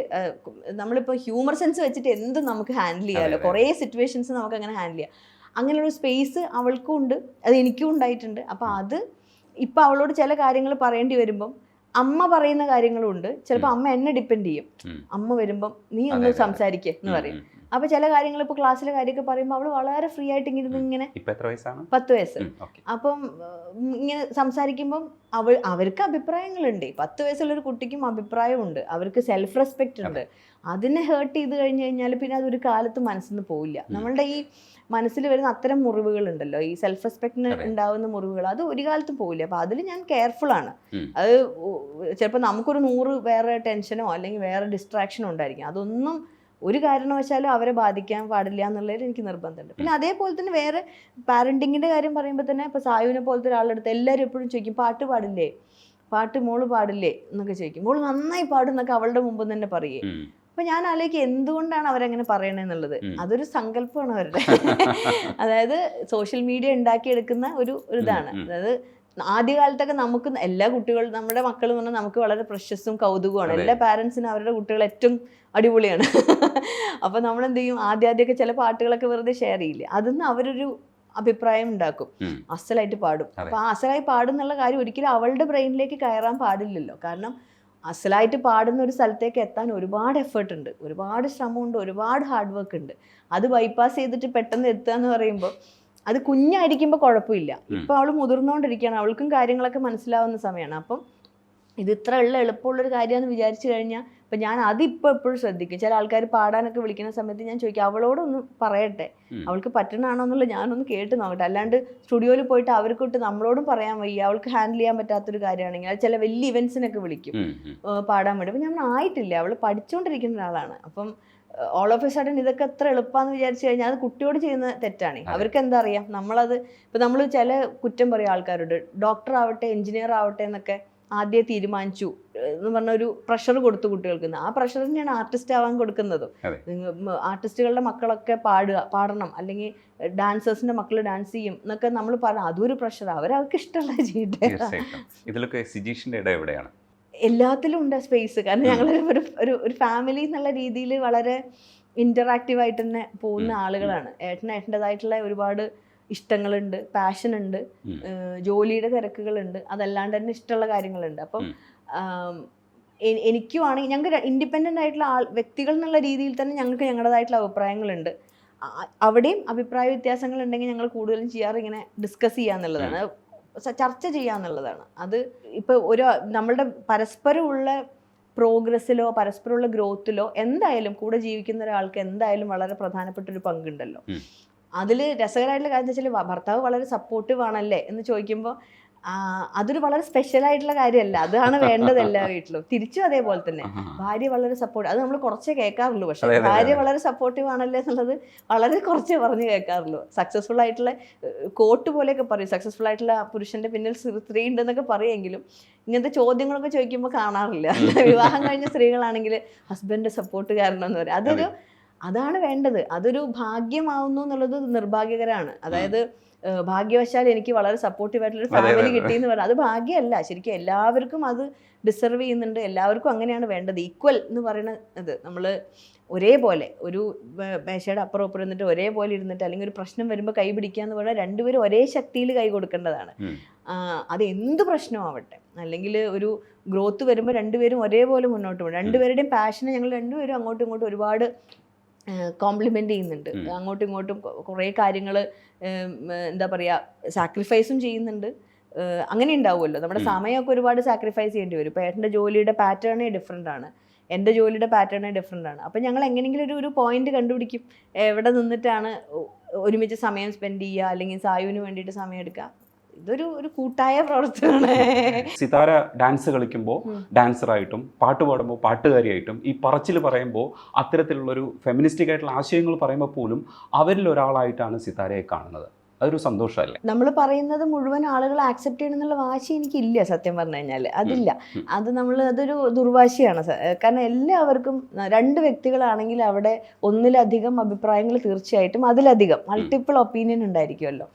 നമ്മളിപ്പോൾ ഹ്യൂമർ സെൻസ് വെച്ചിട്ട് എന്തും നമുക്ക് ഹാൻഡിൽ ചെയ്യാമല്ലോ. കുറേ സിറ്റുവേഷൻസ് നമുക്ക് അങ്ങനെ ഹാൻഡിൽ ചെയ്യാം. അങ്ങനെയുള്ള സ്പേസ് അവൾക്കും ഉണ്ട്, അത് എനിക്കും ഉണ്ടായിട്ടുണ്ട്. അപ്പോൾ അത് ഇപ്പം അവളോട് ചില കാര്യങ്ങൾ പറയേണ്ടി വരുമ്പം അമ്മ പറയുന്ന കാര്യങ്ങളും ഉണ്ട്. ചിലപ്പോൾ അമ്മ എന്നെ ഡിപ്പെൻഡ് ചെയ്യും. അമ്മ വരുമ്പം നീ ഒന്ന് സംസാരിക്കേ എന്ന് പറയും. അപ്പൊ ചില കാര്യങ്ങൾ ഇപ്പൊ ക്ലാസ്സിലെ കാര്യമൊക്കെ പറയുമ്പോൾ അവള് വളരെ ഫ്രീ ആയിട്ട് ഇങ്ങനെ 10 വയസ്സ് അപ്പം ഇങ്ങനെ സംസാരിക്കുമ്പം അവർക്ക് അഭിപ്രായങ്ങളുണ്ട്. 10 വയസ്സുള്ളൊരു കുട്ടിക്കും അഭിപ്രായമുണ്ട്, അവർക്ക് സെൽഫ് റെസ്പെക്റ്റ് ഉണ്ട്. അതിനെ ഹേർട്ട് ചെയ്ത് കഴിഞ്ഞു കഴിഞ്ഞാൽ പിന്നെ അതൊരു കാലത്ത് മനസ്സിൽ നിന്ന് പോവില്ല. നമ്മളുടെ ഈ മനസ്സിൽ വരുന്ന അത്തരം മുറിവുകളുണ്ടല്ലോ, ഈ സെൽഫ് റെസ്പെക്റ്റിന് ഉണ്ടാവുന്ന മുറിവുകൾ, അത് ഒരു കാലത്തും പോവില്ല. അപ്പൊ അതിൽ ഞാൻ കെയർഫുൾ ആണ്. അത് ചിലപ്പോൾ നമുക്കൊരു 100 വേറെ ടെൻഷനോ അല്ലെങ്കിൽ വേറെ ഡിസ്ട്രാക്ഷനോ ഉണ്ടായിരിക്കും. അതൊന്നും ഒരു കാരണവശാലും അവരെ ബാധിക്കാൻ പാടില്ല എന്നുള്ളതിൽ എനിക്ക് നിർബന്ധമുണ്ട്. പിന്നെ അതേപോലെ തന്നെ വേറെ പാരന്റിങ്ങിന്റെ കാര്യം പറയുമ്പോൾ തന്നെ ഇപ്പൊ സായുവിനെ പോലത്തെ ഒരാളുടെ അടുത്ത് എല്ലാവരും എപ്പോഴും ചോദിക്കും പാട്ട് പാടില്ലേ, പാട്ട് മോള് പാടില്ലേ എന്നൊക്കെ ചോദിക്കും. മോള് നന്നായി പാടും എന്നൊക്കെ അവളുടെ മുമ്പ് തന്നെ പറയേ. അപ്പൊ ഞാൻ ആലോചിക്കും എന്തുകൊണ്ടാണ് അവരങ്ങനെ പറയണെന്നുള്ളത്. അതൊരു സങ്കല്പമാണ് അവരുടെ. അതായത് സോഷ്യൽ മീഡിയ ഉണ്ടാക്കിയെടുക്കുന്ന ഒരു ഇതാണ്. അതായത് ആദ്യകാലത്തൊക്കെ നമുക്ക് എല്ലാ കുട്ടികളും നമ്മുടെ മക്കൾ പറഞ്ഞാൽ നമുക്ക് വളരെ പ്രഷ്യസും കൗതുകമാണ്. എല്ലാ പാരൻസിനും അവരുടെ കുട്ടികൾ ഏറ്റവും അടിപൊളിയാണ്. അപ്പൊ നമ്മളെന്ത് ചെയ്യും, ആദ്യമൊക്കെ ചില പാട്ടുകളൊക്കെ വെറുതെ ഷെയർ ചെയ്യില്ലേ, അതിന്ന് അവരൊരു അഭിപ്രായം ഉണ്ടാക്കും, അസലായിട്ട് പാടും. അപ്പൊ ആ അസലായി പാടുന്നുള്ള കാര്യം ഒരിക്കലും അവളുടെ ബ്രെയിനിലേക്ക് കയറാൻ പാടില്ലല്ലോ. കാരണം അസലായിട്ട് പാടുന്ന ഒരു സ്ഥലത്തേക്ക് എത്താൻ ഒരുപാട് എഫേർട്ട് ഉണ്ട്, ഒരുപാട് ശ്രമമുണ്ട്, ഒരുപാട് ഹാർഡ് വർക്ക് ഉണ്ട്. അത് ബൈപ്പാസ് ചെയ്തിട്ട് പെട്ടെന്ന് എത്തുക എന്ന് പറയുമ്പോൾ അത് കുഞ്ഞായിരിക്കുമ്പോൾ കുഴപ്പമില്ല. ഇപ്പം അവൾ മുതിർന്നുകൊണ്ടിരിക്കുകയാണ്, അവൾക്കും കാര്യങ്ങളൊക്കെ മനസ്സിലാവുന്ന സമയമാണ്. അപ്പം ഇത് ഇത്ര എളുപ്പമുള്ളൊരു കാര്യമെന്ന് വിചാരിച്ചു കഴിഞ്ഞാൽ അപ്പം ഞാൻ അതിപ്പോൾ എപ്പോഴും ശ്രദ്ധിക്കും. ചില ആൾക്കാർ പാടാനൊക്കെ വിളിക്കുന്ന സമയത്ത് ഞാൻ ചോദിക്കും അവളോടൊന്ന് പറയട്ടെ, അവൾക്ക് പറ്റണാണോ എന്നുള്ളത് ഞാനൊന്ന് കേട്ട് നോക്കട്ടെ. അല്ലാണ്ട് സ്റ്റുഡിയോയിൽ പോയിട്ട് അവർക്കൊട്ട് നമ്മളോടും പറയാൻ വയ്യ, അവൾക്ക് ഹാൻഡിൽ ചെയ്യാൻ പറ്റാത്തൊരു കാര്യമാണെങ്കിൽ അത് ചില വലിയ ഇവൻസിനൊക്കെ വിളിക്കും പാടാൻ വേണ്ടി. അപ്പം ഞാൻ ആയിട്ടില്ല, അവൾ പഠിച്ചുകൊണ്ടിരിക്കുന്ന ഒരാളാണ്. അപ്പം ഓൾ ഓഫ് എ സഡൻ ഇതൊക്കെ എത്ര എളുപ്പമാണെന്ന് വിചാരിച്ചു കഴിഞ്ഞാൽ അത് കുട്ടിയോട് ചെയ്യുന്ന തെറ്റാണ്. അവർക്ക് എന്താ അറിയാം, നമ്മളത് ഇപ്പം നമ്മൾ ചില കുറ്റം പറയും ആൾക്കാരോട്, ഡോക്ടർ ആവട്ടെ എഞ്ചിനീയർ ആവട്ടെ എന്നൊക്കെ ആദ്യം തീരുമാനിച്ചു എന്ന് പറഞ്ഞ ഒരു പ്രഷർ കൊടുത്തു കുട്ടികൾക്ക്. ആ പ്രഷർ തന്നെയാണ് ആർട്ടിസ്റ്റ് ആവാൻ കൊടുക്കുന്നതും. ആർട്ടിസ്റ്റുകളുടെ മക്കളൊക്കെ പാടണം, അല്ലെങ്കിൽ ഡാൻസേഴ്സിന്റെ മക്കൾ ഡാൻസ് ചെയ്യും എന്നൊക്കെ നമ്മൾ പറഞ്ഞു, അതൊരു പ്രഷർ. അവർക്ക് ഇഷ്ടമുള്ള ചെയ്യട്ടെ. ഇതിലൊക്കെ സിജീഷിന്റെ ഇടം എവിടെയാണ്? എല്ലാത്തിലും ഉണ്ട് സ്പേസ്. കാരണം ഞങ്ങൾ ഒരു ഫാമിലി എന്നുള്ള രീതിയിൽ വളരെ ഇന്ററാക്റ്റീവ് ആയിട്ട് തന്നെ പോകുന്ന ആളുകളാണ്. ഏട്ടൻ്റെതായിട്ടുള്ള ഒരുപാട് ഇഷ്ടങ്ങളുണ്ട്, പാഷൻ ഉണ്ട്, ജോലിയുടെ തിരക്കുകളുണ്ട്, അതല്ലാണ്ട് തന്നെ ഇഷ്ടമുള്ള കാര്യങ്ങളുണ്ട്. അപ്പം എനിക്കുവാണെങ്കിൽ ഞങ്ങൾക്ക് ഇൻഡിപെൻഡൻ്റ് ആയിട്ടുള്ള വ്യക്തികൾ എന്നുള്ള രീതിയിൽ തന്നെ ഞങ്ങൾക്ക് ഞങ്ങളുടേതായിട്ടുള്ള അഭിപ്രായങ്ങളുണ്ട്. അവിടെയും അഭിപ്രായ വ്യത്യാസങ്ങൾ ഉണ്ടെങ്കിൽ ഞങ്ങൾ കൂടുതലും ചെയ്യാറ് ഇങ്ങനെ ഡിസ്കസ് ചെയ്യാന്നുള്ളതാണ്, ചർച്ച ചെയ്യാന്നുള്ളതാണ്. അത് ഇപ്പോൾ നമ്മളുടെ പരസ്പരമുള്ള പ്രോഗ്രസ്സിലോ പരസ്പരമുള്ള ഗ്രോത്തിലോ എന്തായാലും കൂടെ ജീവിക്കുന്ന ഒരാൾക്ക് എന്തായാലും വളരെ പ്രധാനപ്പെട്ടൊരു പങ്കുണ്ടല്ലോ. അതിൽ രസകരമായിട്ടുള്ള കാര്യം എന്ന് വെച്ചാൽ ഭർത്താവ് വളരെ സപ്പോർട്ടീവ് ആണല്ലേ എന്ന് ചോദിക്കുമ്പോൾ അതൊരു വളരെ സ്പെഷ്യലായിട്ടുള്ള കാര്യമല്ല, അതാണ് വേണ്ടത് എല്ലാ വീട്ടിലും. തിരിച്ചും അതേപോലെ തന്നെ ഭാര്യ വളരെ സപ്പോർട്ട്, അത് നമ്മൾ കുറച്ചേ കേൾക്കാറുള്ളൂ. പക്ഷേ ഭാര്യ വളരെ സപ്പോർട്ടീവ് ആണല്ലേ എന്നുള്ളത് വളരെ കുറച്ചേ പറഞ്ഞ് കേൾക്കാറുള്ളൂ. സക്സസ്ഫുൾ ആയിട്ടുള്ള കോട്ട് പോലെയൊക്കെ പറയും, സക്സസ്ഫുൾ ആയിട്ടുള്ള പുരുഷന്റെ പിന്നിൽ സ്ത്രീ ഉണ്ടെന്നൊക്കെ പറയുമെങ്കിലും ഇങ്ങനത്തെ ചോദ്യങ്ങളൊക്കെ ചോദിക്കുമ്പോൾ കാണാറില്ല. വിവാഹം കഴിഞ്ഞ സ്ത്രീകളാണെങ്കിൽ ഹസ്ബൻഡ് സപ്പോർട്ട് കാരണം എന്ന് പറയും. അതാണ് വേണ്ടത്. അതൊരു ഭാഗ്യമാവുന്നു എന്നുള്ളത് നിർഭാഗ്യകരമാണ്. അതായത് ഭാഗ്യവശാൽ എനിക്ക് വളരെ സപ്പോർട്ടീവായിട്ടുള്ളൊരു ഫാമിലി കിട്ടിയെന്ന് പറഞ്ഞാൽ അത് ഭാഗ്യമല്ല, ശരിക്കും എല്ലാവർക്കും അത് ഡിസർവ് ചെയ്യുന്നുണ്ട്. എല്ലാവർക്കും അങ്ങനെയാണ് വേണ്ടത്. ഈക്വൽ എന്ന് പറയുന്നത് നമ്മൾ ഒരേപോലെ ഒരു മേശയുടെ അപ്പുറം ഇരുന്നിട്ട് ഒരേപോലെ ഇരുന്നിട്ട്, അല്ലെങ്കിൽ ഒരു പ്രശ്നം വരുമ്പോൾ കൈ പിടിക്കുക എന്ന് പറഞ്ഞാൽ രണ്ടുപേരും ഒരേ ശക്തിയിൽ കൈ കൊടുക്കേണ്ടതാണ്. അത് എന്ത് പ്രശ്നമാവട്ടെ, അല്ലെങ്കിൽ ഒരു ഗ്രോത്ത് വരുമ്പോൾ രണ്ടുപേരും ഒരേപോലെ മുന്നോട്ട് പോകും. രണ്ടുപേരുടെയും പാഷനെ ഞങ്ങൾ രണ്ടുപേരും അങ്ങോട്ടും ഇങ്ങോട്ടും ഒരുപാട് കോംപ്ലിമെൻ്റ് ചെയ്യുന്നുണ്ട്. അങ്ങോട്ടും ഇങ്ങോട്ടും കുറേ കാര്യങ്ങൾ എന്താ പറയുക സാക്രിഫൈസും ചെയ്യുന്നുണ്ട്. അങ്ങനെ ഉണ്ടാവുമല്ലോ, നമ്മുടെ സമയമൊക്കെ ഒരുപാട് സാക്രിഫൈസ് ചെയ്യേണ്ടി വരും. ഇപ്പോൾ ഏട്ടൻ്റെ ജോലിയുടെ പാറ്റേണേ ഡിഫറെൻ്റ് ആണ്, എൻ്റെ ജോലിയുടെ പാറ്റേണേ ഡിഫറെൻ്റ് ആണ്. അപ്പം ഞങ്ങൾ എങ്ങനെയെങ്കിലും ഒരു പോയിന്റ് കണ്ടുപിടിക്കും, എവിടെ നിന്നിട്ടാണ് ഒരുമിച്ച് സമയം സ്പെൻഡ് ചെയ്യുക, അല്ലെങ്കിൽ സായുവിന് വേണ്ടിയിട്ട് സമയം എടുക്കുക. ഇതൊരു കൂട്ടായ പ്രവർത്തനമാണ്. സിതാര ഡാൻസ് കളിക്കുമ്പോൾ ഡാൻസറായിട്ടും പാട്ട് പാടുമ്പോൾ പാട്ടുകാരിയായിട്ടും ഈ പറച്ചിൽ പറയുമ്പോൾ അത്തരത്തിലുള്ളൊരു ഫെമിനിസ്റ്റിക് ആയിട്ടുള്ള ആശയങ്ങൾ പറയുമ്പോൾ പോലും അവരിൽ ഒരാളായിട്ടാണ് സിതാരയെ കാണുന്നത്. അതൊരു സന്തോഷമല്ലേ? നമ്മൾ പറയുന്നത് മുഴുവൻ ആളുകൾ ആക്സെപ്റ്റ് ചെയ്യണമെന്നുള്ള വാശി എനിക്കില്ല, സത്യം പറഞ്ഞു കഴിഞ്ഞാൽ അതില്ല. അതൊരു ദുർവാശിയാണ്. കാരണം എല്ലാവർക്കും രണ്ട് വ്യക്തികളാണെങ്കിൽ അവിടെ ഒന്നിലധികം അഭിപ്രായങ്ങൾ തീർച്ചയായിട്ടും അതിലധികം മൾട്ടിപ്പിൾ ഒപ്പീനിയൻ ഉണ്ടായിരിക്കുമല്ലോ.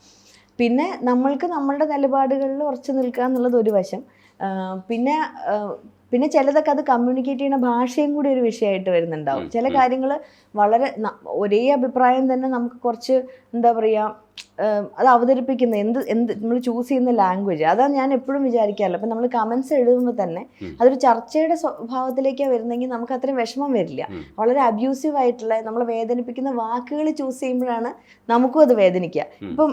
പിന്നെ നമ്മൾക്ക് നമ്മളുടെ നിലപാടുകളിൽ ഉറച്ചു നിൽക്കുക എന്നുള്ളത് ഒരു വശം. പിന്നെ ചിലതൊക്കെ അത് കമ്മ്യൂണിക്കേറ്റ് ചെയ്യുന്ന ഭാഷയും കൂടി ഒരു വിഷയമായിട്ട് വരുന്നുണ്ടാവും. ചില കാര്യങ്ങൾ വളരെ ഒരേ അഭിപ്രായം തന്നെ നമുക്ക് കുറച്ച് എന്താ പറയുക അത് അവതരിപ്പിക്കുന്ന എന്ത് നമ്മൾ ചൂസ് ചെയ്യുന്ന ലാംഗ്വേജ്, അതാണ് ഞാൻ എപ്പോഴും വിചാരിക്കാറില്ല. അപ്പം നമ്മൾ കമൻസ് എഴുതുമ്പോൾ തന്നെ അതൊരു ചർച്ചയുടെ സ്വഭാവത്തിലേക്കാണ് വരുന്നെങ്കിൽ നമുക്ക് അത്രയും വിഷമം വരില്ല. വളരെ അബ്യൂസീവ് ആയിട്ടുള്ള നമ്മളെ വേദനിപ്പിക്കുന്ന വാക്കുകൾ ചൂസ് ചെയ്യുമ്പോഴാണ് നമുക്കും അത് വേദനിക്കുക. ഇപ്പം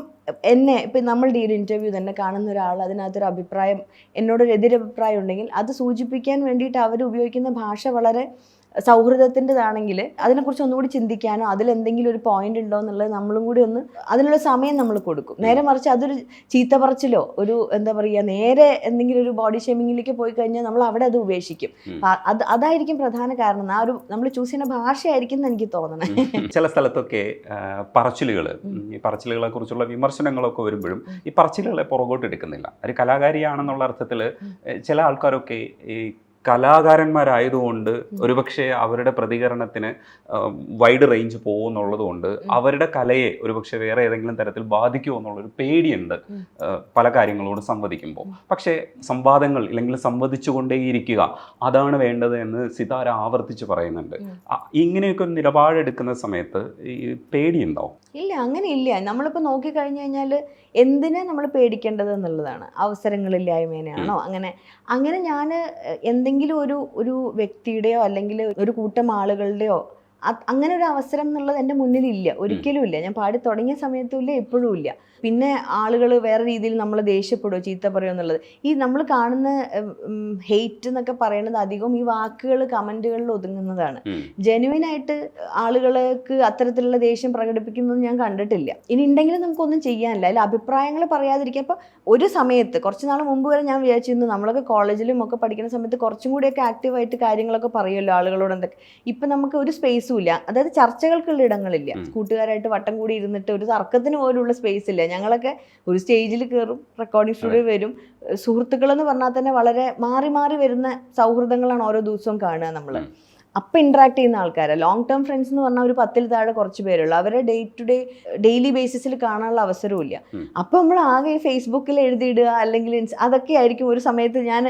നമ്മളുടെ ഈ ഒരു ഇൻ്റർവ്യൂ തന്നെ കാണുന്ന ഒരാൾ അതിനകത്തൊരു അഭിപ്രായം, എന്നോടൊരു എതിരഭിപ്രായം ഉണ്ടെങ്കിൽ അത് സൂചിപ്പിക്കാൻ വേണ്ടിയിട്ട് അവർ ഉപയോഗിക്കുന്ന ഭാഷ വളരെ സൗഹൃദത്തിൻ്റെതാണെങ്കിൽ അതിനെക്കുറിച്ച് ഒന്നുകൂടി ചിന്തിക്കാനോ അതിലെന്തെങ്കിലും ഒരു പോയിന്റ് ഉണ്ടോ എന്നുള്ളത് നമ്മളും കൂടി ഒന്ന് അതിനുള്ള സമയം നമ്മൾ കൊടുക്കും. നേരെ മറിച്ച് അതൊരു ചീത്ത പറച്ചിലോ ഒരു എന്താ പറയുക നേരെ എന്തെങ്കിലും ഒരു ബോഡി ഷേമിങ്ങിലേക്ക് പോയി കഴിഞ്ഞാൽ നമ്മൾ അവിടെ അത് ഉപേക്ഷിക്കും. അതായിരിക്കും പ്രധാന കാരണം. നമ്മൾ ചൂസ് ചെയ്യുന്ന ഭാഷയായിരിക്കും എന്ന് എനിക്ക് തോന്നണേ. ചില സ്ഥലത്തൊക്കെ ഈ പറച്ചിലുകളെ കുറിച്ചുള്ള വിമർശനങ്ങളൊക്കെ വരുമ്പോഴും ഈ പറച്ചിലുകളെ പുറകോട്ട് എടുക്കുന്നില്ല. ഒരു കലാകാരിയാണെന്നുള്ള അർത്ഥത്തിൽ ചില ആൾക്കാരൊക്കെ ഈ കലാകാരന്മാരായതുകൊണ്ട് ഒരുപക്ഷെ അവരുടെ പ്രതികരണത്തിന് വൈഡ് റേഞ്ച് പോകുമെന്നുള്ളത് കൊണ്ട് അവരുടെ കലയെ ഒരുപക്ഷെ വേറെ ഏതെങ്കിലും തരത്തിൽ ബാധിക്കുമോ എന്നുള്ളൊരു പേടിയുണ്ട് പല കാര്യങ്ങളോട് സംവദിക്കുമ്പോൾ. പക്ഷേ സംവാദങ്ങൾ ഇല്ലെങ്കിൽ സംവദിച്ചുകൊണ്ടേയിരിക്കുക അതാണ് വേണ്ടത് എന്ന് സിതാര ആവർത്തിച്ച് പറയുന്നുണ്ട്. ഇങ്ങനെയൊക്കെ ഒരു നിലപാടെടുക്കുന്ന സമയത്ത് ഈ പേടിയുണ്ടാവും? ഇല്ല, അങ്ങനെ ഇല്ല. നമ്മളിപ്പോൾ നോക്കിക്കഴിഞ്ഞു കഴിഞ്ഞാൽ എന്തിനാ നമ്മൾ പേടിക്കേണ്ടത് എന്നുള്ളതാണ്. അവസരങ്ങളില്ലായ്മേനാണോ അങ്ങനെ ഞാൻ എന്തെങ്കിലും ഒരു വ്യക്തിയുടെയോ അല്ലെങ്കിൽ ഒരു കൂട്ടം ആളുകളുടെയോ അങ്ങനെ ഒരു അവസരം എന്നുള്ളത് എൻ്റെ മുന്നിലില്ല, ഒരിക്കലും ഇല്ല. ഞാൻ പാടി തുടങ്ങിയ സമയത്തും ഇല്ല, ഇപ്പോഴും ഇല്ല. പിന്നെ ആളുകൾ വേറെ രീതിയിൽ നമ്മൾ ദേഷ്യപ്പെടുമോ, ചീത്ത പറയുമോ എന്നുള്ളത്. ഈ നമ്മൾ കാണുന്ന ഹെയ്റ്റ് എന്നൊക്കെ പറയുന്നത് അധികം ഈ വാക്കുകൾ കമൻറ്റുകളിൽ ഒതുങ്ങുന്നതാണ്. ജെനുവിനായിട്ട് ആളുകൾക്ക് അത്തരത്തിലുള്ള ദേഷ്യം പ്രകടിപ്പിക്കുന്നത് ഞാൻ കണ്ടിട്ടില്ല. ഇനി ഉണ്ടെങ്കിലും നമുക്കൊന്നും ചെയ്യാനില്ല. അതിൽ അഭിപ്രായങ്ങൾ പറയാതിരിക്കുക. ഇപ്പോൾ ഒരു സമയത്ത് കുറച്ച് നാൾ മുമ്പ് വരെ ഞാൻ വിചാരിച്ചിരുന്നു നമ്മളൊക്കെ കോളേജിലും ഒക്കെ പഠിക്കുന്ന സമയത്ത് കുറച്ചും കൂടിയൊക്കെ ആക്റ്റീവായിട്ട് കാര്യങ്ങളൊക്കെ പറയുമല്ലോ ആളുകളോട് എന്തൊക്കെ. ഇപ്പം നമുക്ക് ഒരു സ്പേസും ഇല്ല, അതായത് ചർച്ചകൾക്കുള്ള ഇടങ്ങളില്ല. കൂട്ടുകാരായിട്ട് വട്ടം കൂടി ഇരുന്നിട്ട് ഒരു തർക്കത്തിന് പോലുള്ള സ്പേസ് ഇല്ല. ഞങ്ങളൊക്കെ ഒരു സ്റ്റേജിൽ കയറും, റെക്കോർഡിംഗ് സ്റ്റുഡിയോ വരും. സുഹൃത്തുക്കളെന്ന് പറഞ്ഞാൽ തന്നെ വളരെ മാറി മാറി വരുന്ന സൗഹൃദങ്ങളാണ് ഓരോ ദിവസവും കാണുക നമ്മൾ. അപ്പം ഇൻട്രാക്ട് ചെയ്യുന്ന ആൾക്കാരാണ്. ലോങ് ടേം ഫ്രണ്ട്സ് എന്ന് പറഞ്ഞാൽ ഒരു 10-ൽ താഴെ കുറച്ച് പേരുള്ളൂ. അവരെ ഡെയിലി ബേസിസിൽ കാണാനുള്ള അവസരവും ഇല്ല. അപ്പം നമ്മൾ ആകെ ഫേസ്ബുക്കിൽ എഴുതിയിടുക, അല്ലെങ്കിൽ അതൊക്കെ ആയിരിക്കും. ഒരു സമയത്ത് ഞാൻ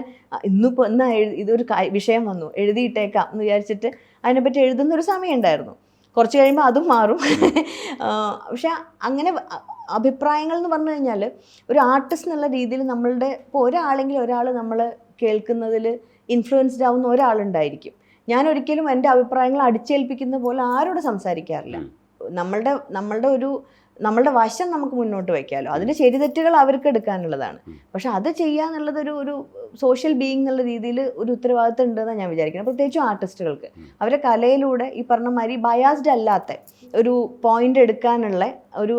ഇന്നാ ഇതൊരു വിഷയം വന്നു, എഴുതിയിട്ടേക്കാം എന്ന് വിചാരിച്ചിട്ട് അതിനെപ്പറ്റി എഴുതുന്നൊരു സമയം ഉണ്ടായിരുന്നു. കുറച്ച് കഴിയുമ്പോൾ അതും മാറും. പക്ഷെ അങ്ങനെ അഭിപ്രായങ്ങൾ എന്ന് പറഞ്ഞു കഴിഞ്ഞാൽ ഒരു ആർട്ടിസ്റ്റ് എന്നുള്ള രീതിയിൽ നമ്മളുടെ ഇപ്പോൾ ഒരാൾ നമ്മൾ കേൾക്കുന്നതിൽ ഇൻഫ്ലുവൻസ്ഡ് ആവുന്ന ഒരാളുണ്ടായിരിക്കും. ഞാൻ ഒരിക്കലും എൻ്റെ അഭിപ്രായങ്ങൾ അടിച്ചേൽപ്പിക്കുന്ന പോലെ ആരോട് സംസാരിക്കാറില്ല. നമ്മളുടെ വശം നമുക്ക് മുന്നോട്ട് വയ്ക്കാമല്ലോ. അതിൻ്റെ ശരിതെറ്റുകൾ അവർക്ക് എടുക്കാനുള്ളതാണ്. പക്ഷെ അത് ചെയ്യാന്നുള്ളത് ഒരു സോഷ്യൽ ബീയിങ് എന്നുള്ള രീതിയിൽ ഒരു ഉത്തരവാദിത്തം ഉണ്ടെന്നാണ് ഞാൻ വിചാരിക്കുന്നത്. പ്രത്യേകിച്ചും ആർട്ടിസ്റ്റുകൾക്ക് അവരെ കലയിലൂടെ ഈ പറഞ്ഞ മാതിരി ബയാസ്ഡ് അല്ലാത്ത ഒരു പോയിന്റ് എടുക്കാനുള്ള ഒരു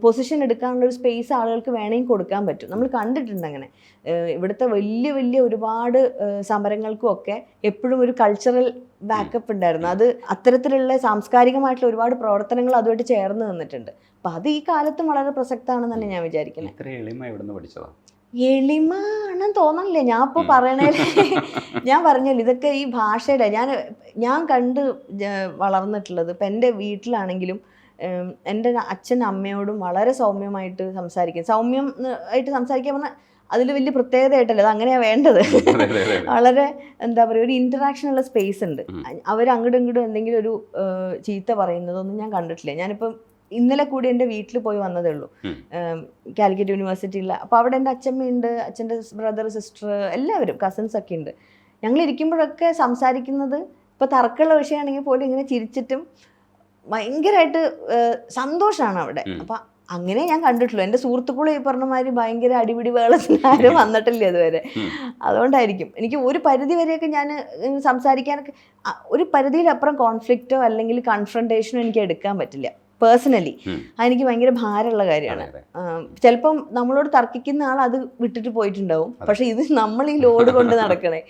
പൊസിഷൻ എടുക്കാനുള്ള ഒരു സ്പേസ് ആളുകൾക്ക് വേണമെങ്കിൽ കൊടുക്കാൻ പറ്റും. നമ്മൾ കണ്ടിട്ടുണ്ട് അങ്ങനെ. ഇവിടുത്തെ വലിയ വലിയ ഒരുപാട് സമരങ്ങൾക്കും ഒക്കെ എപ്പോഴും ഒരു കൾച്ചറൽ ബാക്കപ്പ് ഉണ്ടായിരുന്നു. അത് അത്തരത്തിലുള്ള സാംസ്കാരികമായിട്ടുള്ള ഒരുപാട് പ്രവർത്തനങ്ങൾ അതുമായിട്ട് ചേർന്ന് നിന്നിട്ടുണ്ട്. അപ്പം അത് ഈ കാലത്തും വളരെ പ്രസക്തമാണെന്ന് തന്നെ ഞാൻ വിചാരിക്കുന്നത്. എളിമ ആണെന്ന് തോന്നണില്ലേ. ഞാൻ ഇപ്പോൾ പറയണേ, ഞാൻ പറഞ്ഞല്ലോ ഇതൊക്കെ ഈ ഭാഷയുടെ ഞാൻ കണ്ട് വളർന്നിട്ടുള്ളത്. ഇപ്പം എൻ്റെ വീട്ടിലാണെങ്കിലും എൻ്റെ അച്ഛൻ അമ്മയോടും വളരെ സൗമ്യമായിട്ട് സംസാരിക്കും. ആയിട്ട് സംസാരിക്കാൻ പറഞ്ഞാൽ അതിൽ വലിയ പ്രത്യേകതയായിട്ടല്ല, അത് അങ്ങനെയാണ് വേണ്ടത്. വളരെ എന്താ പറയുക, ഒരു ഇൻറ്ററാക്ഷനുള്ള സ്പേസ് ഉണ്ട്. അവരങ്ങോട്ടും ഇങ്ങോട്ടും എന്തെങ്കിലും ഒരു ചീത്ത പറയുന്നതൊന്നും ഞാൻ കണ്ടിട്ടില്ല. ഞാനിപ്പം ഇന്നലെ കൂടി എൻ്റെ വീട്ടിൽ പോയി വന്നതേ ഉള്ളൂ, കാലിക്കറ്റ് യൂണിവേഴ്സിറ്റിയിൽ. അപ്പോൾ അവിടെ എൻ്റെ അച്ഛമ്മയുണ്ട്, അച്ഛൻ്റെ ബ്രദർ സിസ്റ്റർ എല്ലാവരും കസിൻസ് ഒക്കെ ഉണ്ട്. ഞങ്ങൾ ഇരിക്കുമ്പോഴൊക്കെ സംസാരിക്കുന്നത് ഇപ്പോൾ തർക്കമുള്ള വിഷയമാണെങ്കിൽ പോലും ഇങ്ങനെ ചിരിച്ചിട്ടും ഭയങ്കരമായിട്ട് സന്തോഷമാണ് അവിടെ. അപ്പം അങ്ങനെ ഞാൻ കണ്ടിട്ടുള്ളൂ. എൻ്റെ സുഹൃത്തുക്കളും ഈ പറഞ്ഞ മാതിരി ഭയങ്കര അടിപിടി വേളത്തിന് ആരും വന്നിട്ടില്ല അതുവരെ. അതുകൊണ്ടായിരിക്കും എനിക്ക് ഒരു പരിധി വരെയൊക്കെ ഞാൻ സംസാരിക്കാനൊക്കെ ഒരു പരിധിയിലപ്പുറം കോൺഫ്ലിക്റ്റോ അല്ലെങ്കിൽ കൺഫ്രണ്ടേഷനോ എനിക്ക് എടുക്കാൻ പറ്റില്ല പേഴ്സണലി. അതെനിക്ക് ഭയങ്കര ഭാരമുള്ള കാര്യമാണ്. ചിലപ്പം നമ്മളോട് തർക്കിക്കുന്ന ആൾ അത് വിട്ടിട്ട് പോയിട്ടുണ്ടാവും, പക്ഷെ ഇത് നമ്മൾ ഈ ലോഡ് കൊണ്ട് നടക്കണേ.